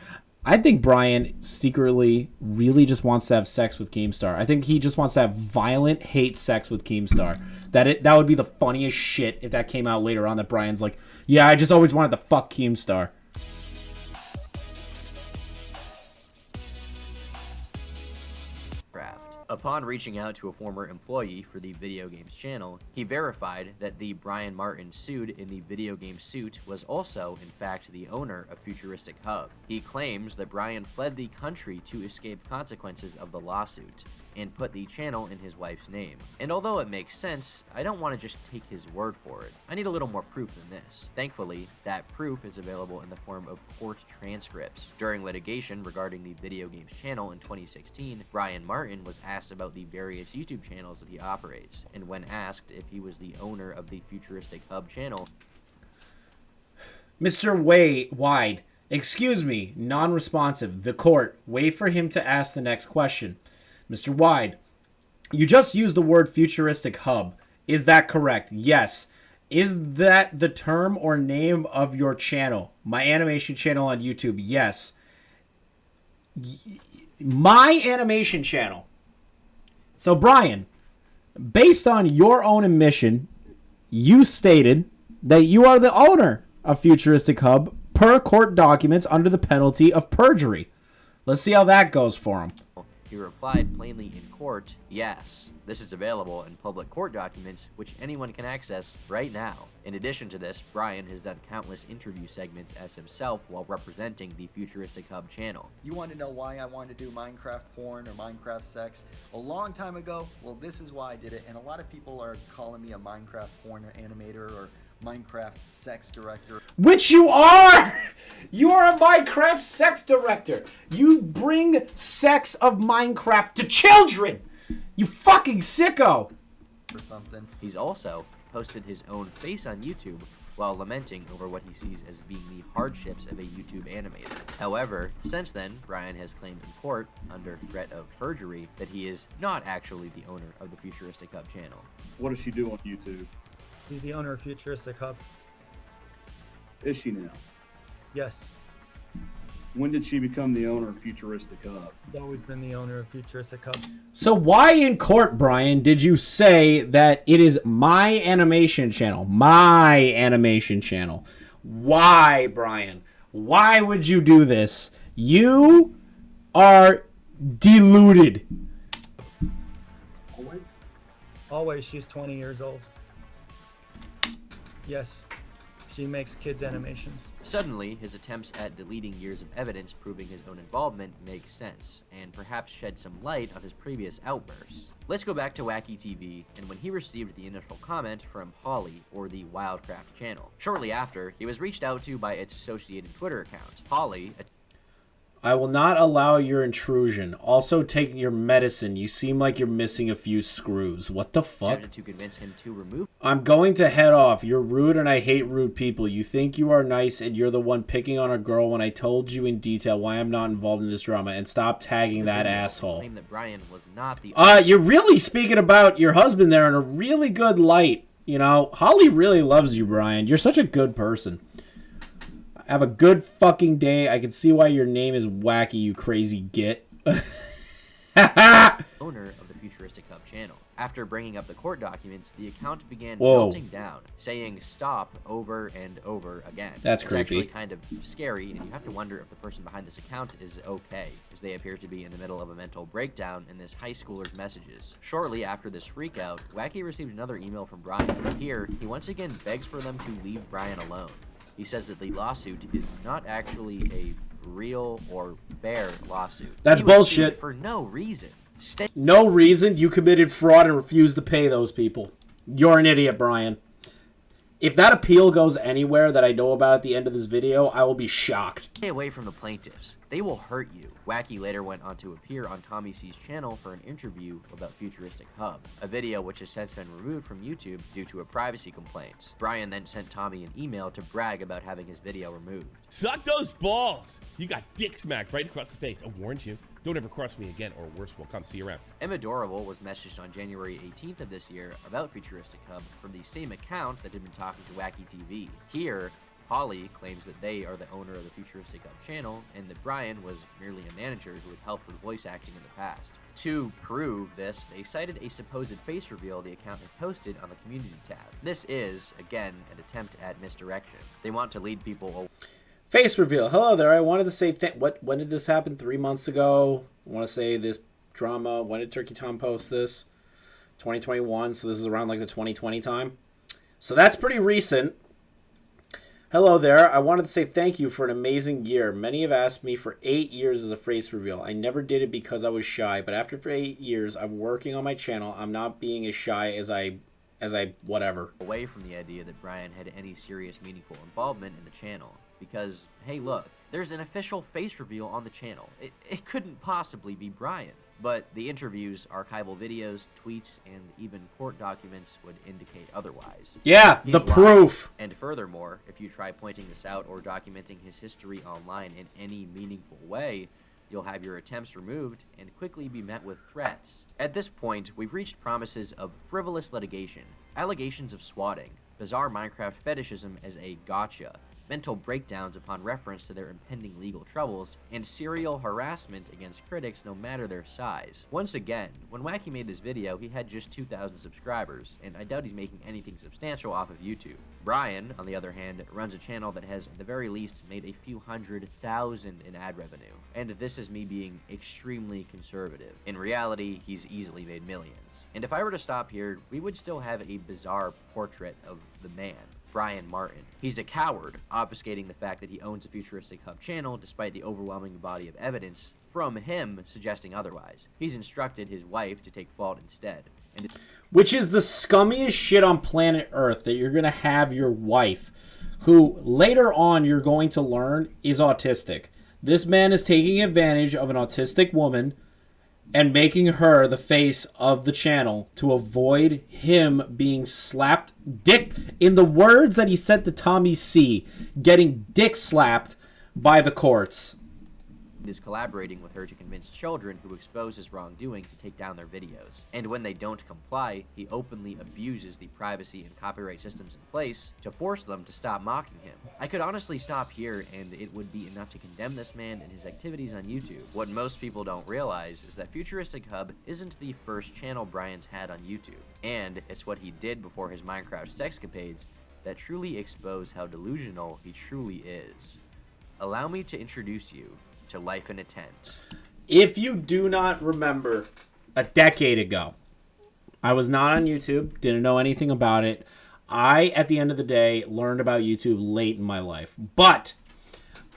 I think Brian secretly really just wants to have sex with Keemstar. I think he just wants to have violent hate sex with Keemstar. That would be the funniest shit if that came out later on, that Brian's like, yeah, I just always wanted to fuck Keemstar. Upon reaching out to a former employee for the video games channel, he verified that the Brian Martin sued in the video game suit was also, in fact, the owner of FuturisticHub. He claims that Brian fled the country to escape consequences of the lawsuit, and put the channel in his wife's name. And although it makes sense, I don't want to just take his word for it. I need a little more proof than this. Thankfully, that proof is available in the form of court transcripts. During litigation regarding the video games channel in 2016, Brian Martin was asked about the various YouTube channels that he operates, and when asked if he was the owner of the FuturisticHub channel, Mr. Wide, excuse me, non-responsive. The court, wait for him to ask the next question. Mr. Wide, you just used the word futuristic hub. Is that correct? Yes. Is that the term or name of your channel? My animation channel on YouTube? Yes. My animation channel. So, Brian, based on your own admission, you stated that you are the owner of Futuristic Hub per court documents under the penalty of perjury. Let's see how that goes for him. he replied plainly in court, yes. This is available in public court documents, which anyone can access right now. In addition to this, Brian has done countless interview segments as himself while representing the Futuristic Hub channel. You want to know why I wanted to do Minecraft porn or Minecraft sex? A long time ago? Well, this is why I did it, and a lot of people are calling me a Minecraft porn animator or Minecraft sex director. Which you are! You are a Minecraft sex director. You bring sex of Minecraft to children! You fucking sicko! Or something. He's also posted his own face on YouTube while lamenting over what he sees as being the hardships of a YouTube animator. However, since then, Brian has claimed in court, under threat of perjury, that he is not actually the owner of the Futuristic Hub channel. What does she do on YouTube? He's the owner of Futuristic Hub. Is she now? Yes. When did she become the owner of Futuristic Hub? He's always been the owner of Futuristic Hub. So why in court, Brian, did you say that it is my animation channel? My animation channel. Why, Brian? Why would you do this? You are deluded. Always? Always. She's 20 years old. Yes. She makes kids' animations. Suddenly, his attempts at deleting years of evidence proving his own involvement make sense, and perhaps shed some light on his previous outbursts. Let's go back to Wacky TV, and when he received the initial comment from Holly, or the Wildcraft channel. Shortly after, he was reached out to by its associated Twitter account. Holly... I will not allow your intrusion. Also, take your medicine. You seem like you're missing a few screws. What the fuck? attempted to convince him to remove... I'm going to head off. You're rude and I hate rude people. You think you are nice and you're the one picking on a girl when I told you in detail why I'm not involved in this drama. And stop tagging that asshole. Claimed that Brian was not the... You're really speaking about your husband there in a really good light. You know, Holly really loves you, Brian. You're such a good person. Have a good fucking day. I can see why your name is Wacky, you crazy git. owner of the Futuristic Hub channel. After bringing up the court documents, the account began melting down, saying stop over and over again. That's it's creepy. Actually kind of scary, and you have to wonder if the person behind this account is okay, as they appear to be in the middle of a mental breakdown in this high schooler's messages. Shortly after this freakout, Wacky received another email from Brian. Here, he once again begs for them to leave Brian alone. He says that the lawsuit is not actually a real or fair lawsuit. That's bullshit. For no reason. No reason? You committed fraud and refused to pay those people. You're an idiot, Brian. If that appeal goes anywhere that I know about at the end of this video, I will be shocked. Stay away from the plaintiffs. They will hurt you. Wacky later went on to appear on Tommy C's channel for an interview about FuturisticHub, a video which has since been removed from YouTube due to a privacy complaint. Brian then sent Tommy an email to brag about having his video removed. Suck those balls! You got dick smacked right across the face. I warned you. Don't ever cross me again, or worse, we'll come see you around. Immodorable was messaged on January 18th of this year about FuturisticHub from the same account that had been talking to Wacky TV. Here, Holly claims that they are the owner of the FuturisticHub channel, and that Brian was merely a manager who had helped with voice acting in the past. To prove this, they cited a supposed face reveal the account had posted on the community tab. This is, again, an attempt at misdirection. They want to lead people away. Face reveal. Hello there. I wanted to say when did this happen? 3 months ago. I want to say this drama. When did Turkey Tom post this? 2021. So this is around like the 2020 time. So that's pretty recent. Hello there. I wanted to say thank you for an amazing year. Many have asked me for 8 years as a face reveal. I never did it because I was shy, but after 8 years, I'm working on my channel. I'm not being as shy as I whatever. Away from the idea that Brian had any serious meaningful involvement in the channel. Because, hey look, there's an official face reveal on the channel. It couldn't possibly be Brian. But the interviews, archival videos, tweets, and even court documents would indicate otherwise. Yeah, the proof! And furthermore, if you try pointing this out or documenting his history online in any meaningful way, you'll have your attempts removed and quickly be met with threats. At this point, we've reached promises of frivolous litigation, allegations of swatting, bizarre Minecraft fetishism as a gotcha, mental breakdowns upon reference to their impending legal troubles, and serial harassment against critics no matter their size. Once again, when Wacky made this video, he had just 2,000 subscribers, and I doubt he's making anything substantial off of YouTube. Brian, on the other hand, runs a channel that has at the very least made a few $100,000 in ad revenue, and this is me being extremely conservative. In reality, he's easily made millions. And if I were to stop here, we would still have a bizarre portrait of the man, Brian Martin. He's a coward, obfuscating the fact that he owns a FuturisticHub channel despite the overwhelming body of evidence from him suggesting otherwise. He's instructed his wife to take fault instead. Which is the scummiest shit on planet Earth, that you're going to have your wife, who later on you're going to learn is autistic. This man is taking advantage of an autistic woman and making her the face of the channel to avoid him being slapped dick, in the words that he said to Tommy C, getting dick slapped by the courts. Is collaborating with her to convince children who expose his wrongdoing to take down their videos. And when they don't comply, he openly abuses the privacy and copyright systems in place to force them to stop mocking him. I could honestly stop here and it would be enough to condemn this man and his activities on YouTube. What most people don't realize is that FuturisticHub isn't the first channel Brian's had on YouTube, and it's what he did before his Minecraft sexcapades that truly expose how delusional he truly is. Allow me to introduce you to Life in a Tent. If you do not remember, a decade ago, I was not on YouTube, didn't know anything about it. I, at the end of the day, learned about YouTube late in my life. But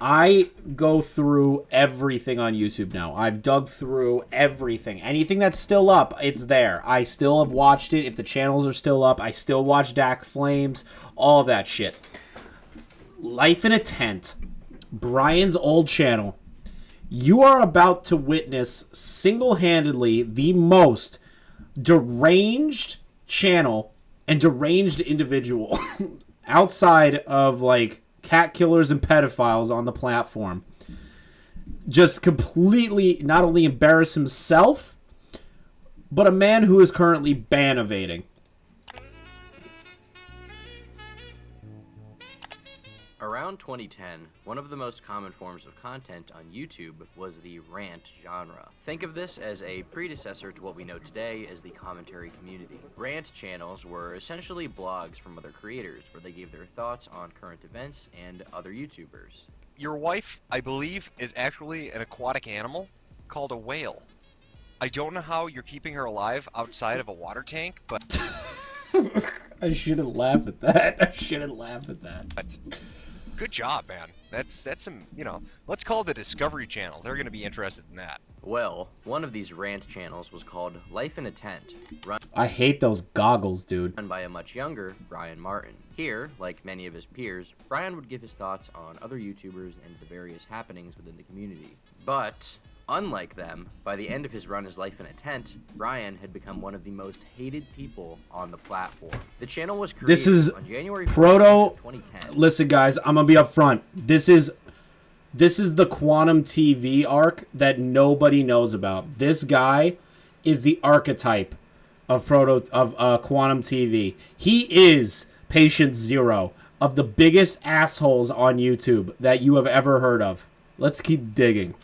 I go through everything on YouTube now. I've dug through everything. Anything that's still up, it's there. I still have watched it. If the channels are still up, I still watch Dak Flames, all of that shit. Life in a Tent, Brian's old channel. You are about to witness single-handedly the most deranged channel and deranged individual outside of like cat killers and pedophiles on the platform just completely not only embarrass himself, but a man who is currently ban evading. Around 2010, one of the most common forms of content on YouTube was the rant genre. Think of this as a predecessor to what we know today as the commentary community. Rant channels were essentially blogs from other creators where they gave their thoughts on current events and other YouTubers. Your wife, I believe, is actually an aquatic animal called a whale. I don't know how you're keeping her alive outside of a water tank, but... I shouldn't laugh at that. I shouldn't laugh at that. good job, man. That's some, you know, let's call it the Discovery Channel. They're going to be interested in that. Well, one of these rant channels was called Life in a Tent, run I hate those goggles, dude. by a much younger Brian Martin. Here, like many of his peers, Brian would give his thoughts on other YouTubers and the various happenings within the community. But unlike them, by the end of his run as Life in a Tent, Brian had become one of the most hated people on the platform. The channel was created on January 14th, 2010. Listen, guys, I'm gonna be up front. This is the Quantum TV arc that nobody knows about. This guy is the archetype of Quantum TV. He is Patient Zero of the biggest assholes on YouTube that you have ever heard of. Let's keep digging.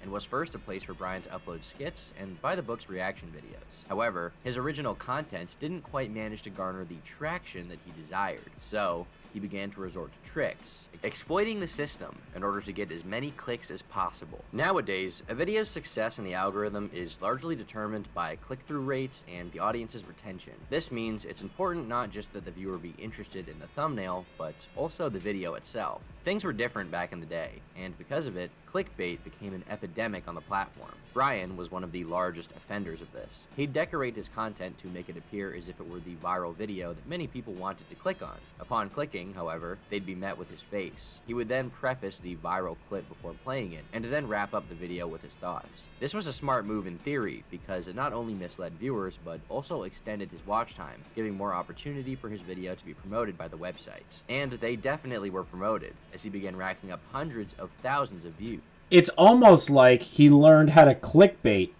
And was first a place for Brian to upload skits and by-the-books reaction videos. However, his original content didn't quite manage to garner the traction that he desired, so he began to resort to tricks, exploiting the system in order to get as many clicks as possible. Nowadays, a video's success in the algorithm is largely determined by click-through rates and the audience's retention. This means it's important not just that the viewer be interested in the thumbnail, but also the video itself. Things were different back in the day, and because of it, clickbait became an epidemic on the platform. Brian was one of the largest offenders of this. He'd decorate his content to make it appear as if it were the viral video that many people wanted to click on. Upon clicking, however, they'd be met with his face. He would then preface the viral clip before playing it, and then wrap up the video with his thoughts. This was a smart move in theory, because it not only misled viewers, but also extended his watch time, giving more opportunity for his video to be promoted by the website. And they definitely were promoted, as he began racking up hundreds of thousands of views. It's almost like he learned how to clickbait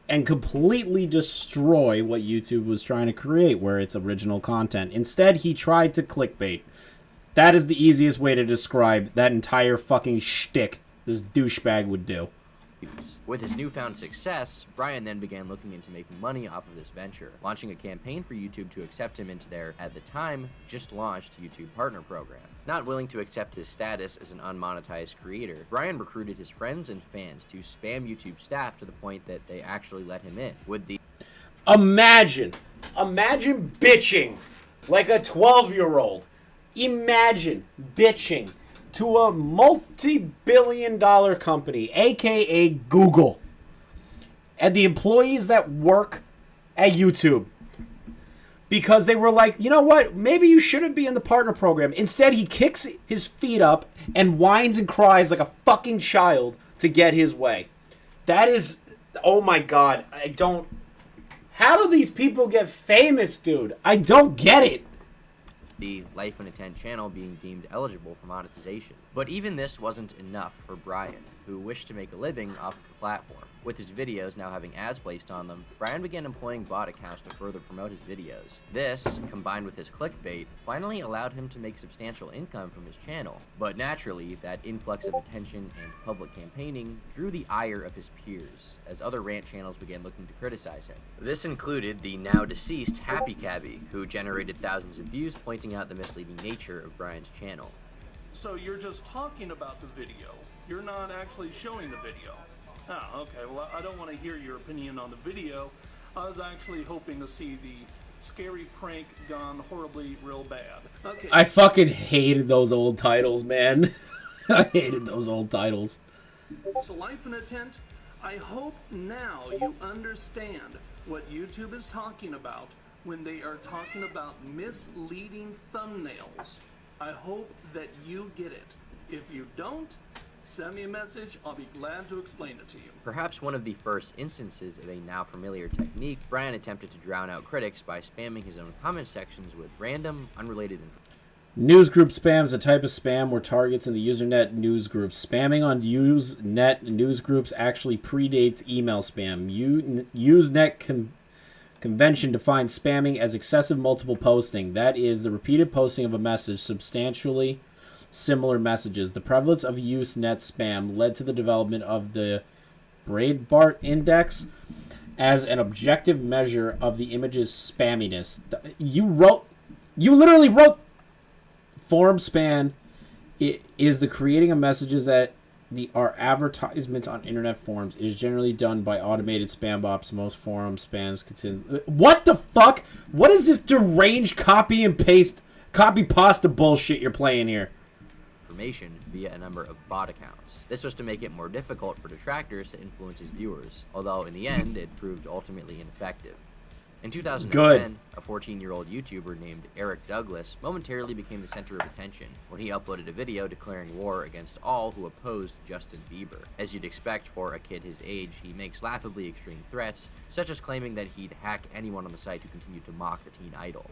and completely destroy what YouTube was trying to create, where it's original content. Instead, he tried to clickbait. That is the easiest way to describe that entire fucking shtick this douchebag would do. With his newfound success, Brian then began looking into making money off of this venture, launching a campaign for YouTube to accept him into their, at the time, just launched YouTube Partner Program. Not willing to accept his status as an unmonetized creator, Brian recruited his friends and fans to spam YouTube staff to the point that they actually let him in. With the Imagine bitching like a 12-year-old. Imagine bitching to a multi-billion-dollar company, aka Google, and the employees that work at YouTube, because they were like, you know what, maybe you shouldn't be in the partner program. Instead, he kicks his feet up and whines and cries like a fucking child to get his way. That is, oh my god, how do these people get famous, dude? I don't get it. The Life in a Tent channel being deemed eligible for monetization. But even this wasn't enough for Brian, who wished to make a living off of the platform. With his videos now having ads placed on them, Brian began employing bot accounts to further promote his videos. This, combined with his clickbait, finally allowed him to make substantial income from his channel. But naturally, that influx of attention and public campaigning drew the ire of his peers, as other rant channels began looking to criticize him. This included the now deceased Happy Cabby, who generated thousands of views pointing out the misleading nature of Brian's channel. So you're just talking about the video. You're not actually showing the video. Oh, okay. Well, I don't want to hear your opinion on the video. I was actually hoping to see the scary prank gone horribly real bad. Okay. I fucking hated those old titles, man. I hated those old titles. So Life in a Tent, I hope now you understand what YouTube is talking about when they are talking about misleading thumbnails. I hope that you get it. If you don't, send me a message. I'll be glad to explain it to you. Perhaps one of the first instances of a now familiar technique, Brian attempted to drown out critics by spamming his own comment sections with random, unrelated information. Newsgroup spam is a type of spam where targets in the Usenet newsgroups. Spamming on Usenet newsgroups actually predates email spam. Usenet convention defines spamming as excessive multiple posting. That is, the repeated posting of a message substantially similar messages. The prevalence of Usenet spam led to the development of the Breitbart Index as an objective measure of the image's spamminess. You literally wrote form spam is the creating of messages that are advertisements on internet forums. It is generally done by automated spam bots. Most forum spams contain... What the fuck? What is this deranged copy and paste, copy pasta bullshit you're playing here? information via a number of bot accounts. This was to make it more difficult for detractors to influence his viewers, although in the end it proved ultimately ineffective. In 2010, a 14-year-old YouTuber named Eric Douglas momentarily became the center of attention when he uploaded a video declaring war against all who opposed Justin Bieber. As you'd expect for a kid his age, he makes laughably extreme threats, such as claiming that he'd hack anyone on the site who continued to mock the teen idol.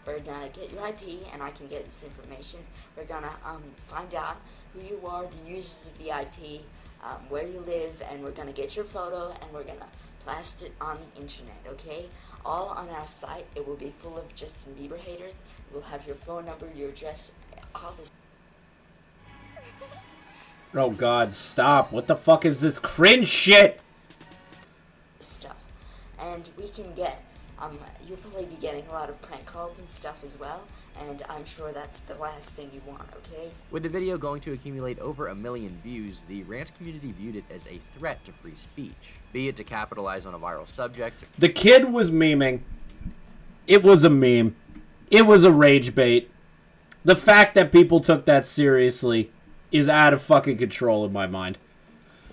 We're gonna get your IP, and I can get this information. We're gonna find out who you are, the users of the IP, where you live, and we're gonna get your photo, and we're gonna blast it on the internet, okay? All on our site. It will be full of Justin Bieber haters. We'll have your phone number, your address, all this Oh god, stop. What the fuck is this cringe shit? stuff. And we can get, you'll probably be getting a lot of prank calls and stuff as well, and I'm sure that's the last thing you want, okay? With the video going to accumulate over 1 million views, the rant community viewed it as a threat to free speech, be it to capitalize on a viral subject. The kid was memeing. It was a meme. It was a rage bait. The fact that people took that seriously is out of fucking control in my mind.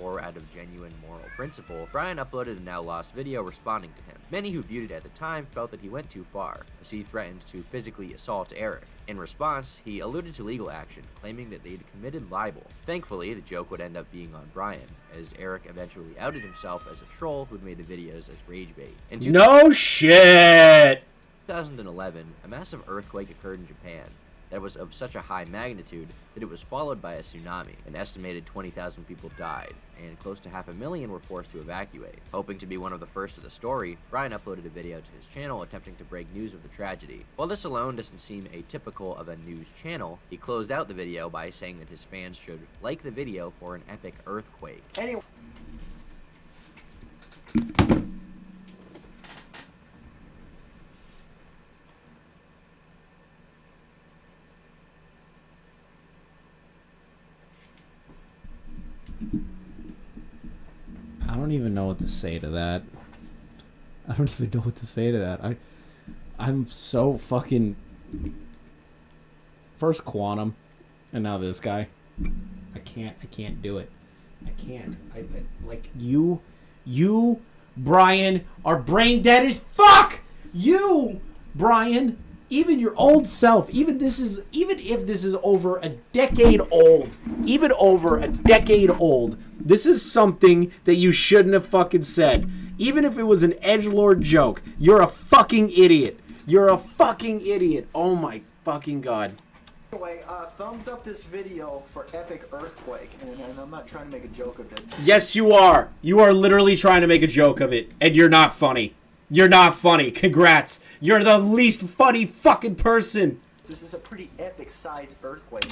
Or out of genuine moral principle, Brian uploaded a now lost video responding to him. Many who viewed it at the time felt that he went too far, as he threatened to physically assault Eric. In response, he alluded to legal action, claiming that they'd committed libel. Thankfully, the joke would end up being on Brian, as Eric eventually outed himself as a troll who'd made the videos as rage bait. No shit! 2011, a massive earthquake occurred in Japan that was of such a high magnitude that it was followed by a tsunami. An estimated 20,000 people died, and close to 500,000 were forced to evacuate. Hoping to be one of the first of the story, Brian uploaded a video to his channel attempting to break news of the tragedy. While this alone doesn't seem atypical of a news channel, he closed out the video by saying that his fans should like the video for an epic earthquake. Anyway. I don't even know what to say to that. I don't even know what to say to that. I'm so fucking... First Quantum, and now this guy. I can't do it. I can't. Like, you, Brian, are brain dead as fuck! You, Brian, even your old self, even if this is over a decade old, this is something that you shouldn't have fucking said. Even if it was an edgelord joke, you're a fucking idiot. You're a fucking idiot. Oh my fucking god. Anyway, thumbs up this video for epic earthquake, and I'm not trying to make a joke of this. Yes, you are. You are literally trying to make a joke of it, and you're not funny. You're not funny. Congrats. You're the least funny fucking person. This is a pretty epic-sized earthquake.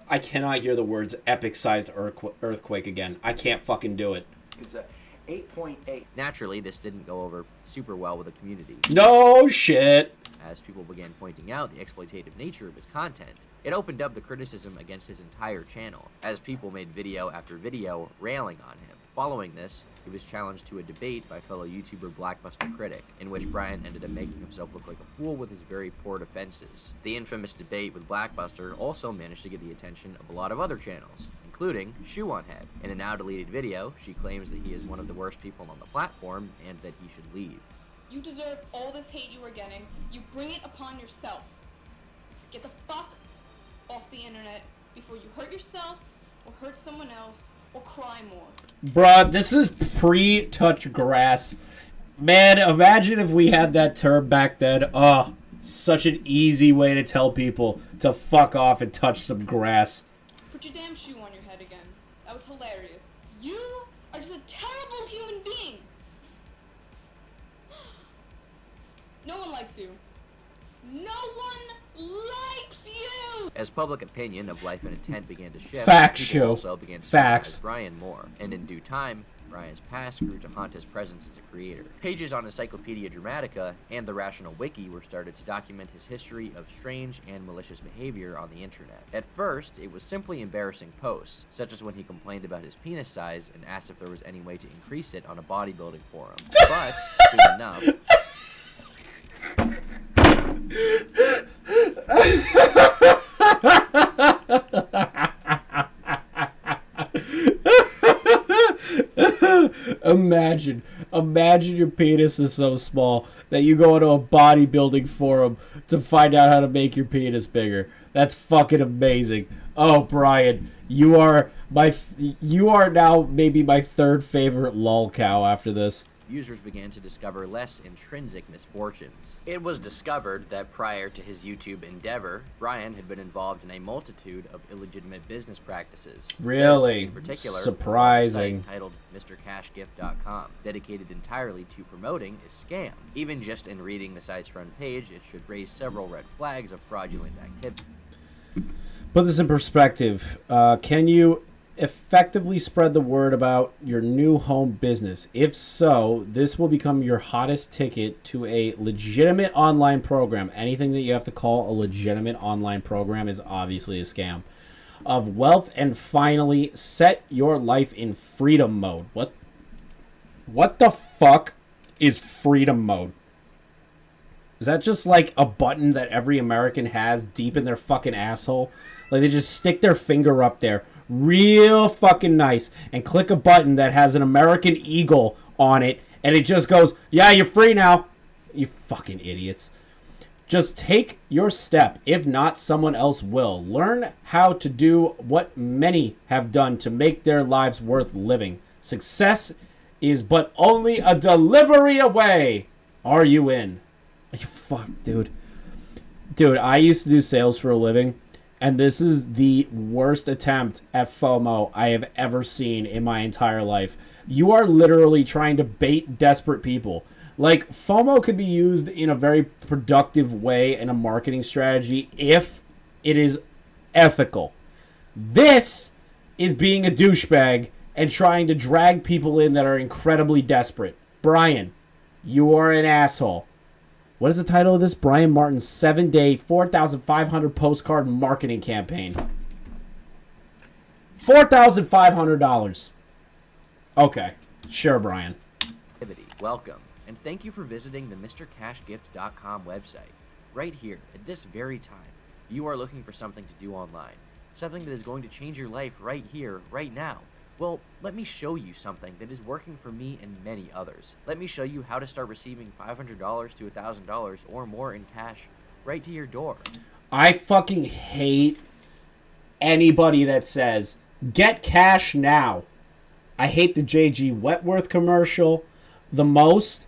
I cannot hear the words epic-sized earthquake again. I can't fucking do it. It's a 8.8. Naturally, this didn't go over super well with the community. No shit. As people began pointing out the exploitative nature of his content, it opened up the criticism against his entire channel, as people made video after video railing on him. Following this, he was challenged to a debate by fellow YouTuber Blackbuster Critic, in which Brian ended up making himself look like a fool with his very poor defenses. The infamous debate with Blackbuster also managed to get the attention of a lot of other channels, including Shoe on Head. In a now deleted video, she claims that he is one of the worst people on the platform and that he should leave. You deserve all this hate you are getting. You bring it upon yourself. Get the fuck off the internet before you hurt yourself or hurt someone else or cry more. Bruh, this is pre-touch grass. Man, imagine if we had that term back then. Oh, such an easy way to tell people to fuck off and touch some grass. Put your damn shoe on your head again. That was hilarious. You are just a terrible human being. No one likes you. No one likes you! As public opinion of Life and Intent began to shift, Facts, people show. also began to Facts. scrutinize Brian more, and in due time, Brian's past grew to haunt his presence as a creator. Pages on Encyclopedia Dramatica and the Rational Wiki were started to document his history of strange and malicious behavior on the internet. At first, it was simply embarrassing posts, such as when he complained about his penis size and asked if there was any way to increase it on a bodybuilding forum. But, soon enough... Imagine your penis is so small that you go into a bodybuilding forum to find out how to make your penis bigger. That's fucking amazing. Oh, Brian, you are now maybe my third favorite lol cow after this. Users began to discover less intrinsic misfortunes. It was discovered that prior to his YouTube endeavor, Brian had been involved in a multitude of illegitimate business practices. Really? This, in particular, Surprising. a site titled MrCashGift.com, dedicated entirely to promoting a scam. Even just in reading the site's front page, it should raise several red flags of fraudulent activity. Put this in perspective. Can you effectively spread the word about your new home business? If so, this will become your hottest ticket to a legitimate online program. Anything that you have to call a legitimate online program is obviously a scam. Of wealth, and finally set your life in freedom mode. What the fuck is freedom mode? Is that just like a button that every American has deep in their fucking asshole? Like they just stick their finger up there real fucking nice and click a button that has an American eagle on it and it just goes, yeah, you're free now. You fucking idiots. Just take your step. If not, someone else will. Learn how to do what many have done to make their lives worth living. Success is but only a delivery away. Are you in? Fuck, dude. Dude, I used to do sales for a living, and this is the worst attempt at FOMO I have ever seen in my entire life. You are literally trying to bait desperate people. Like, FOMO could be used in a very productive way in a marketing strategy if it is ethical. This is being a douchebag and trying to drag people in that are incredibly desperate. Brian, you are an asshole. What is the title of this? Brian Martin's 7-day, 4,500 postcard marketing campaign. $4,500. Okay. Sure, Brian. Welcome, and thank you for visiting the MrCashGift.com website. Right here, at this very time, you are looking for something to do online. Something that is going to change your life right here, right now. Well, let me show you something that is working for me and many others. Let me show you how to start receiving $500 to $1,000 or more in cash right to your door. I fucking hate anybody that says, get cash now. I hate the J.G. Wentworth commercial the most,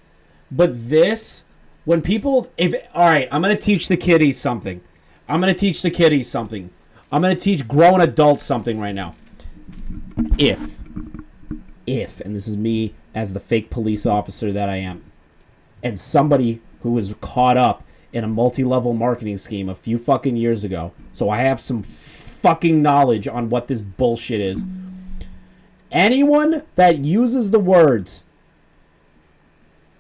but this, when people, alright, I'm going to teach the kiddies something. I'm going to teach, grown adults something right now. If, and this is me as the fake police officer that I am, and somebody who was caught up in a multi-level marketing scheme a few fucking years ago, so I have some fucking knowledge on what this bullshit is. Anyone that uses the words,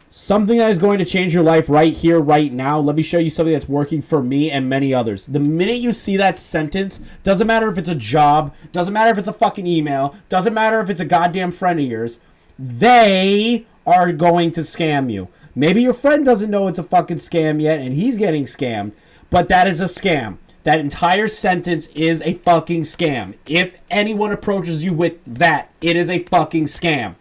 something that is going to change your life right here, right now, let me show you something that's working for me and many others. The minute you see that sentence, doesn't matter if it's a job, doesn't matter if it's a fucking email, doesn't matter if it's a goddamn friend of yours, they are going to scam you. Maybe your friend doesn't know it's a fucking scam yet and he's getting scammed, but that is a scam. That entire sentence is a fucking scam. If anyone approaches you with that, it is a fucking scam.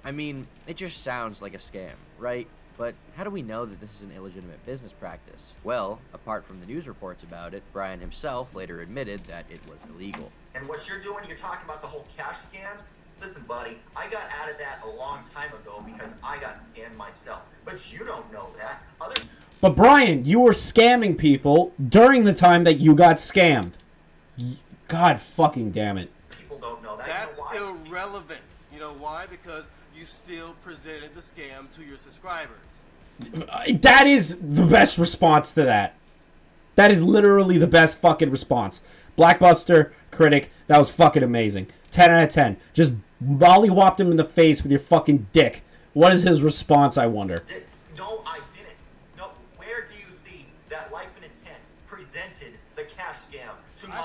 I mean, it just sounds like a scam, right? But how do we know that this is an illegitimate business practice? Well, apart from the news reports about it, Brian himself later admitted that it was illegal. And what you're doing, you're talking about the whole cash scams? Listen, buddy, I got out of that a long time ago because I got scammed myself. But you don't know that. But Brian, you were scamming people during the time that you got scammed. God fucking damn it. People don't know that. That's irrelevant. You know why? Because you still presented the scam to your subscribers. That is the best response to that. That is literally the best fucking response. Blackbuster, critic, that was fucking amazing. 10 out of 10. Just mollywopped him in the face with your fucking dick. What is his response, I wonder? No, I didn't. No, where do you see that Life in Intent presented the cash scam to my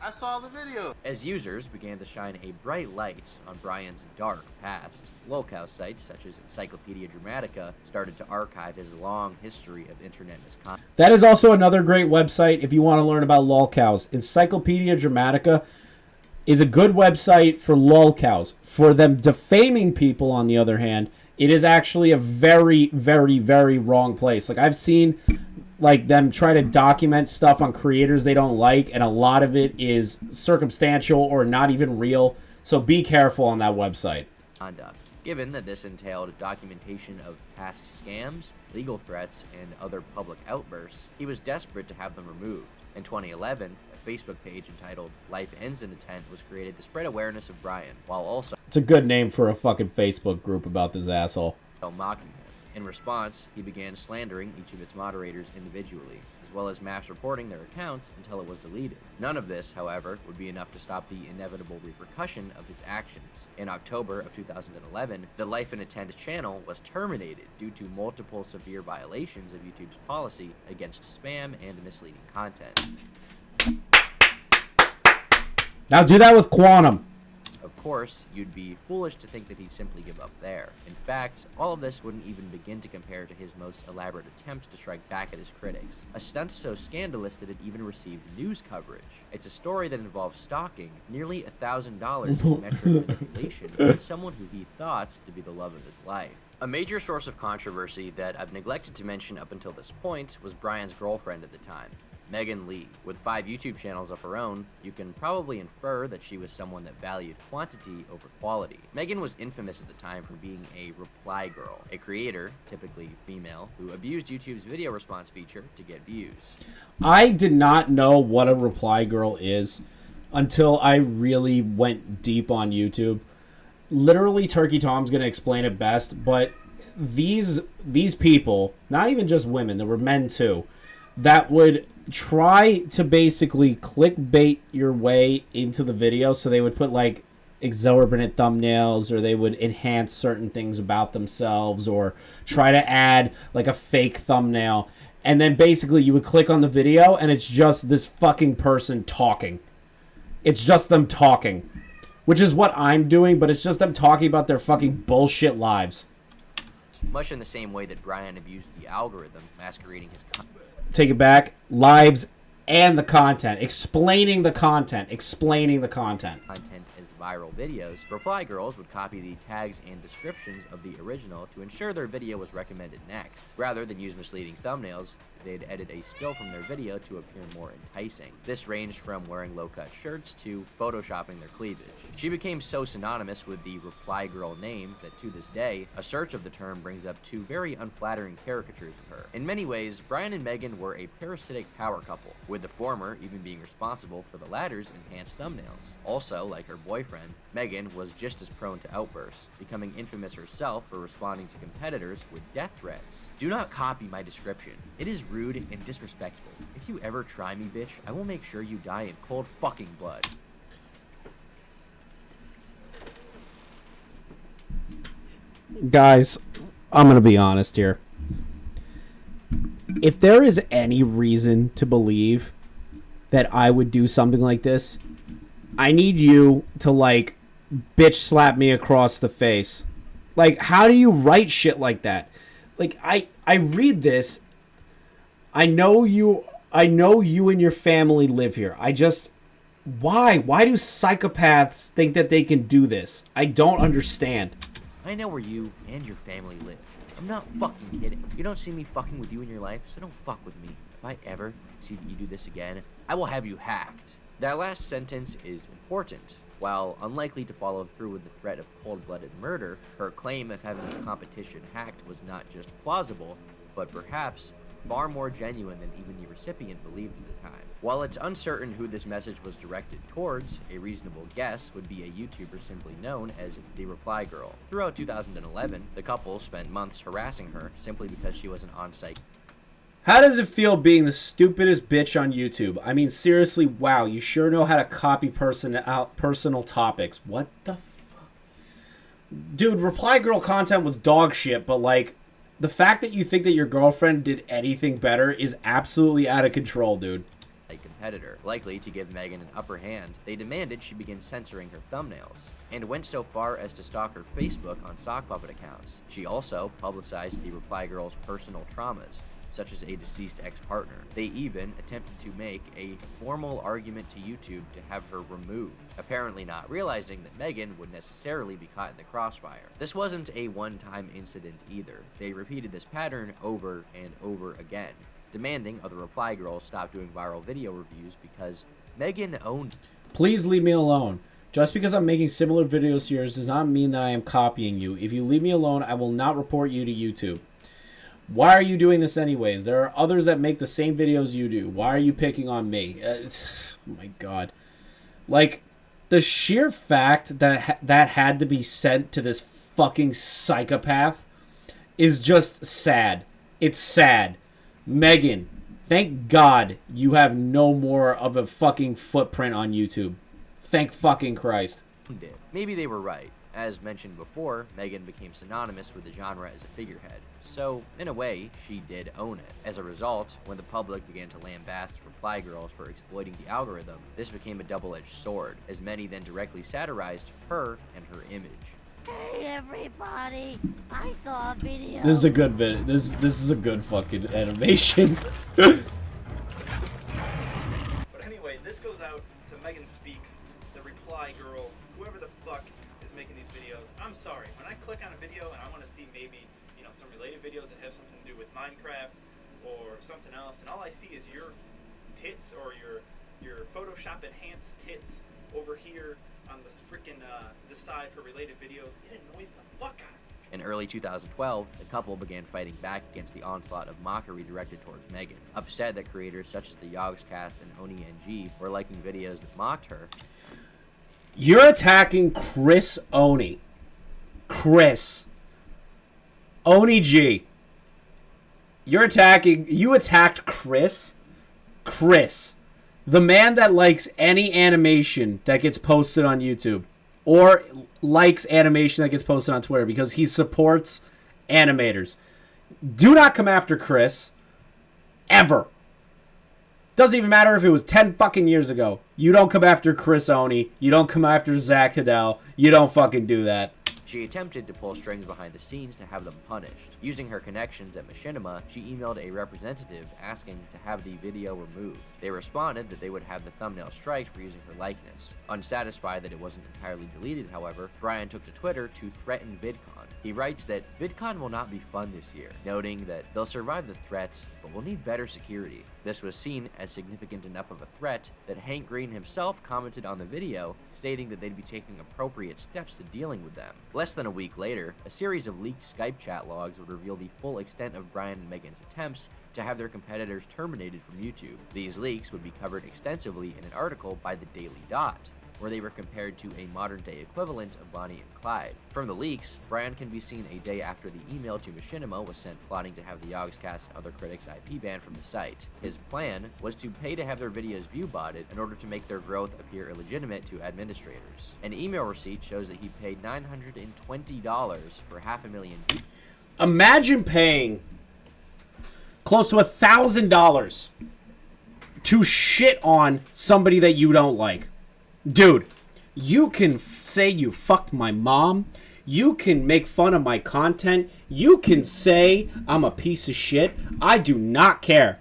I saw the video. As users began to shine a bright light on Brian's dark past, lolcow sites such as Encyclopedia Dramatica started to archive his long history of internet misconduct. That is also another great website if you want to learn about lolcows. Encyclopedia Dramatica. is a good website for lolcows. For them defaming people, on the other hand, it is actually a very, very, very wrong place. Like, I've seen like them try to document stuff on creators they don't like, and a lot of it is circumstantial or not even real. So be careful on that website. Conduct. Given that this entailed documentation of past scams, legal threats, and other public outbursts, he was desperate to have them removed. In 2011, a Facebook page entitled Life Ends in a Tent was created to spread awareness of Brian, while also It's a good name for a fucking Facebook group about this asshole. mocking him. In response, he began slandering each of its moderators individually, as well as mass reporting their accounts until it was deleted. None of this, however, would be enough to stop the inevitable repercussion of his actions. In October of 2011, the Life in a Tent channel was terminated due to multiple severe violations of YouTube's policy against spam and misleading content. Now do that with Quantum. Of course, you'd be foolish to think that he'd simply give up there. In fact, all of this wouldn't even begin to compare to his most elaborate attempt to strike back at his critics. A stunt so scandalous that it even received news coverage. It's a story that involves stalking nearly $1,000 in metro manipulation and someone who he thought to be the love of his life. A major source of controversy that I've neglected to mention up until this point was Brian's girlfriend at the time, Megan Lee. With 5 YouTube channels of her own, you can probably infer that she was someone that valued quantity over quality. Megan was infamous at the time for being a reply girl, a creator, typically female, who abused YouTube's video response feature to get views. I did not know what a reply girl is until I really went deep on YouTube. Literally, Turkey Tom's going to explain it best, but these people, not even just women, there were men too, that would try to basically clickbait your way into the video. So they would put like exorbitant thumbnails, or they would enhance certain things about themselves, or try to add like a fake thumbnail. And then basically you would click on the video and it's just this fucking person talking. It's just them talking, which is what I'm doing, but it's just them talking about their fucking bullshit lives. Much in the same way that Brian abused the algorithm, masquerading his Take it back. Lives and the content. Explaining the content. Explaining the content. Content as viral videos, reply girls would copy the tags and descriptions of the original to ensure their video was recommended next. Rather than use misleading thumbnails, they'd edit a still from their video to appear more enticing. This ranged from wearing low-cut shirts to photoshopping their cleavage. She became so synonymous with the reply girl name that to this day, a search of the term brings up 2 very unflattering caricatures of her. In many ways, Brian and Megan were a parasitic power couple, with the former even being responsible for the latter's enhanced thumbnails. Also, like her boyfriend, Megan was just as prone to outbursts, becoming infamous herself for responding to competitors with death threats. Do not copy my description. It is rude and disrespectful. If you ever try me, bitch, I will make sure you die in cold fucking blood. Guys, I'm going to be honest here. If there is any reason to believe that I would do something like this, I need you to, like, bitch slap me across the face. Like, how do you write shit like that? Like, I read this. I know you and your family live here. Why? Why do psychopaths think that they can do this? I don't understand. I know where you and your family live. I'm not fucking kidding. You don't see me fucking with you in your life, so don't fuck with me. If I ever see that you do this again, I will have you hacked. That last sentence is important. While unlikely to follow through with the threat of cold-blooded murder, her claim of having the competition hacked was not just plausible, but perhaps far more genuine than even the recipient believed at the time. While it's uncertain who this message was directed towards, a reasonable guess would be a YouTuber simply known as the Reply Girl. Throughout 2011, the couple spent months harassing her simply because she was an on-site. How does it feel being the stupidest bitch on YouTube? I mean, seriously, wow, you sure know how to copy personal topics. What the fuck? Dude, Reply Girl content was dog shit, but like, the fact that you think that your girlfriend did anything better is absolutely out of control, dude. A competitor. Likely to give Megan an upper hand, they demanded she begin censoring her thumbnails, and went so far as to stalk her Facebook on sock puppet accounts. She also publicized the Reply Girl's personal traumas, such as a deceased ex-partner. They even attempted to make a formal argument to YouTube to have her removed, apparently not realizing that Megan would necessarily be caught in the crossfire. This wasn't a one-time incident either. They repeated this pattern over and over again, demanding other reply girls stop doing viral video reviews because Megan owned. Please leave me alone. Just because I'm making similar videos to yours does not mean that I am copying you. If you leave me alone, I will not report you to YouTube. Why are you doing this anyways? There are others that make the same videos you do. Why are you picking on me? Oh my god. Like, the sheer fact that that had to be sent to this fucking psychopath is just sad. It's sad. Megan, thank God you have no more of a fucking footprint on YouTube. Thank fucking Christ. Maybe they were right. As mentioned before, Megan became synonymous with the genre as a figurehead. So, in a way, she did own it. As a result, when the public began to lambaste reply girls for exploiting the algorithm, this became a double-edged sword, as many then directly satirized her and her image. Hey everybody, I saw a video. This is a good vid. This is a good fucking animation. But anyway, this goes out to Megan Speaks, the reply girl, whoever the fuck is making these videos. I'm sorry, when I click on a video and I want to see maybe, you know, some related videos that have something to do with Minecraft or something else, and all I see is your tits or your Photoshop enhanced tits over here on the freaking the side for related videos, it annoys the fuck out of me. In early 2012, the couple began fighting back against the onslaught of mockery directed towards Megan. Upset that creators such as the Yogscast and Oni NG were liking videos that mocked her. You're attacking Chris Oni. Chris. Oni G. You attacked Chris. Chris. The man that likes any animation that gets posted on YouTube. Or likes animation that gets posted on Twitter because he supports animators. Do not come after Chris. Ever. Doesn't even matter if it was 10 fucking years ago. You don't come after Chris Oni. You don't come after Zach Hiddell. You don't fucking do that. She attempted to pull strings behind the scenes to have them punished. Using her connections at Machinima, she emailed a representative asking to have the video removed. They responded that they would have the thumbnail striked for using her likeness. Unsatisfied that it wasn't entirely deleted, however, Brian took to Twitter to threaten VidCon. He writes that VidCon will not be fun this year, noting that they'll survive the threats, but will need better security. This was seen as significant enough of a threat that Hank Green himself commented on the video, stating that they'd be taking appropriate steps to dealing with them. Less than a week later, a series of leaked Skype chat logs would reveal the full extent of Brian and Megan's attempts to have their competitors terminated from YouTube. These leaks would be covered extensively in an article by the Daily Dot, where they were compared to a modern-day equivalent of Bonnie and Clyde. From the leaks, Brian can be seen a day after the email to Machinima was sent plotting to have the Yogscast and other critics IP banned from the site. His plan was to pay to have their videos view-botted in order to make their growth appear illegitimate to administrators. An email receipt shows that he paid $920 for 500,000 views. Imagine paying close to $1,000 to shit on somebody that you don't like. Dude, you can say you fucked my mom. You can make fun of my content. You can say I'm a piece of shit. I do not care.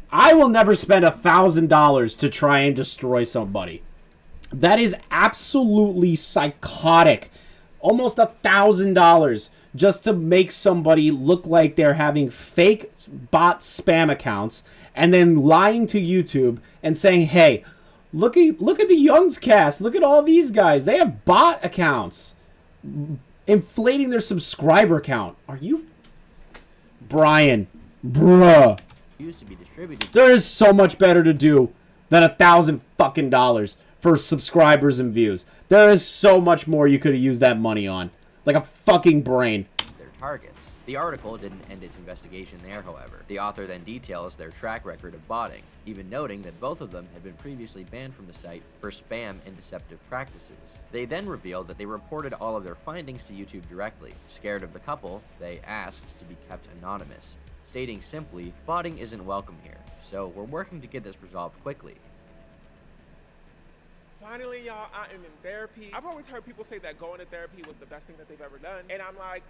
I will never spend $1,000 to try and destroy somebody. That is absolutely psychotic. Almost $1,000 just to make somebody look like they're having fake bot spam accounts and then lying to YouTube and saying, hey, look at the Young's cast. Look at all these guys. They have bot accounts. Inflating their subscriber count. Are you... Brian. Bruh. Used to be distributed. There is so much better to do than $1,000 fucking dollars for subscribers and views. There is so much more you could have used that money on. Like a fucking brain. Their targets. The article didn't end its investigation there, however. The author then details their track record of botting, even noting that both of them had been previously banned from the site for spam and deceptive practices. They then revealed that they reported all of their findings to YouTube directly. Scared of the couple, they asked to be kept anonymous, stating simply, botting isn't welcome here, so we're working to get this resolved quickly. Finally, y'all, I am in therapy. I've always heard people say that going to therapy was the best thing that they've ever done. And I'm like,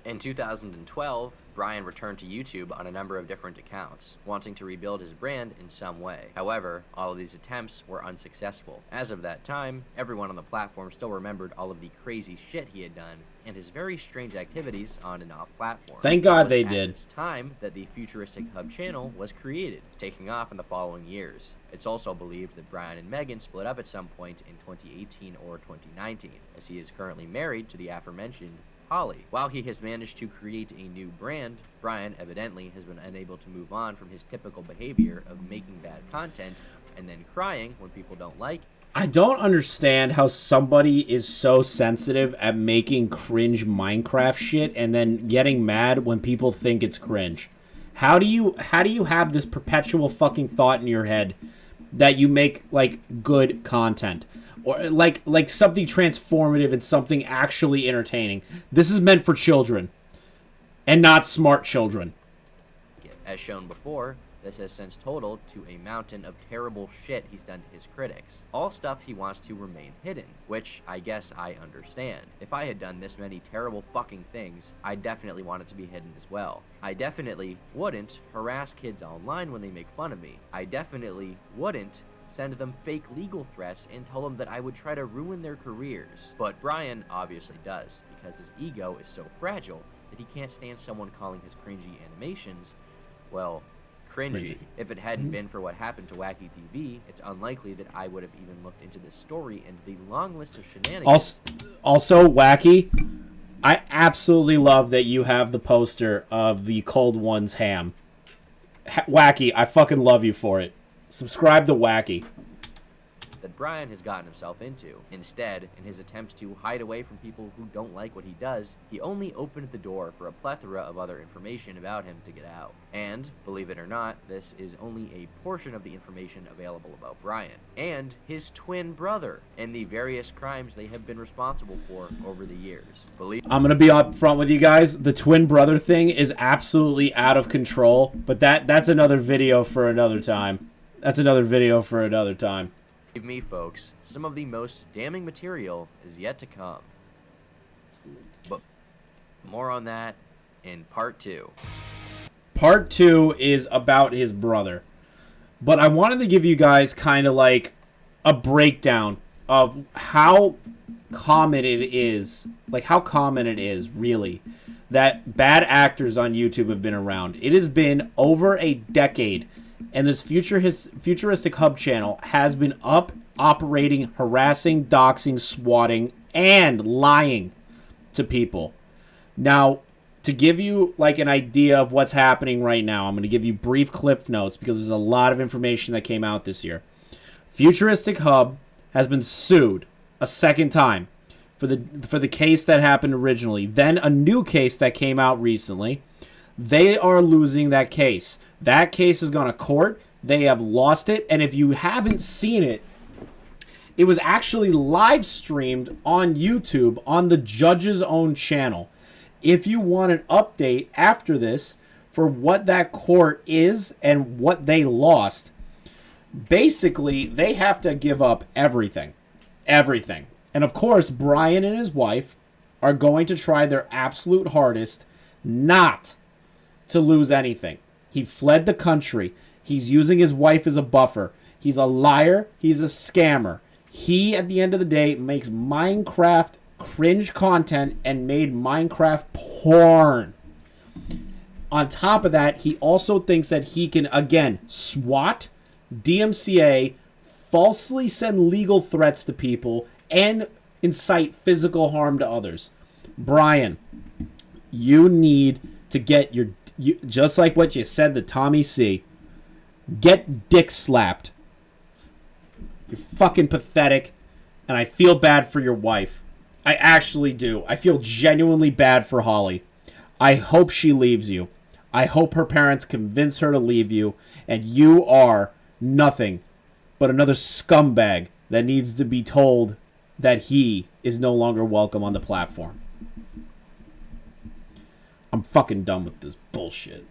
In 2012, Brian returned to YouTube on a number of different accounts, wanting to rebuild his brand in some way. However, all of these attempts were unsuccessful. As of that time, everyone on the platform still remembered all of the crazy shit he had done and his very strange activities on and off platform. Thank God It was they at did. this time that the Futuristic Hub channel was created, taking off in the following years. It's also believed that Brian and Megan split up at some point in 2018 or 2019, as he is currently married to the aforementioned Holly. While he has managed to create a new brand, Brian evidently has been unable to move on from his typical behavior of making bad content and then crying when people don't like it. I don't understand how somebody is so sensitive at making cringe Minecraft shit and then getting mad when people think it's cringe. How do you have this perpetual fucking thought in your head that you make like good content? Or like something transformative and something actually entertaining. This is meant for children and not smart children. As shown before, this has since totaled to a mountain of terrible shit he's done to his critics. All stuff he wants to remain hidden, which I guess I understand. If I had done this many terrible fucking things, I definitely want it to be hidden as well. I definitely wouldn't harass kids online when they make fun of me. I definitely wouldn't send them fake legal threats and tell them that I would try to ruin their careers. But Brian obviously does, because his ego is so fragile that he can't stand someone calling his cringy animations, well, cringy. If it hadn't been for what happened to Wacky TV, it's unlikely that I would have even looked into this story and the long list of shenanigans. Also, Wacky, I absolutely love that you have the poster of the Cold One's ham. Wacky, I fucking love you for it. Subscribe to Wacky. That Brian has gotten himself into. Instead, in his attempt to hide away from people who don't like what he does, he only opened the door for a plethora of other information about him to get out. And, believe it or not, this is only a portion of the information available about Brian and his twin brother and the various crimes they have been responsible for over the years. I'm gonna be up front with you guys. The twin brother thing is absolutely out of control, but that's another video for another time. That's another video for another time. Believe me, folks, some of the most damning material is yet to come. But more on that in part 2. Part 2 is about his brother. But I wanted to give you guys kind of like a breakdown of how common it is, really, that bad actors on YouTube have been around. It has been over a decade. And this Futuristic Hub channel has been up, operating, harassing, doxing, swatting, and lying to people. Now, to give you like an idea of what's happening right now, I'm going to give you brief clip notes because there's a lot of information that came out this year. Futuristic Hub has been sued a second time for the case that happened originally. Then a new case that came out recently. They are losing that case. That case has gone to court. They have lost it. And if you haven't seen it, it was actually live streamed on YouTube on the judge's own channel. If you want an update after this for what that court is and what they lost, basically they have to give up everything. Everything. And of course, Brian and his wife are going to try their absolute hardest not to lose anything. He fled the country. He's using his wife as a buffer. He's a liar. He's a scammer. He, at the end of the day, makes Minecraft cringe content and made Minecraft porn. On top of that, he also thinks that he can, again, SWAT, DMCA, falsely send legal threats to people, and incite physical harm to others. Brian, you need to get your... just like what you said to Tommy C. Get dick slapped. You're fucking pathetic. And I feel bad for your wife. I actually do. I feel genuinely bad for Holly. I hope she leaves you. I hope her parents convince her to leave you. And you are nothing but another scumbag that needs to be told that he is no longer welcome on the platform. I'm fucking done with this bullshit.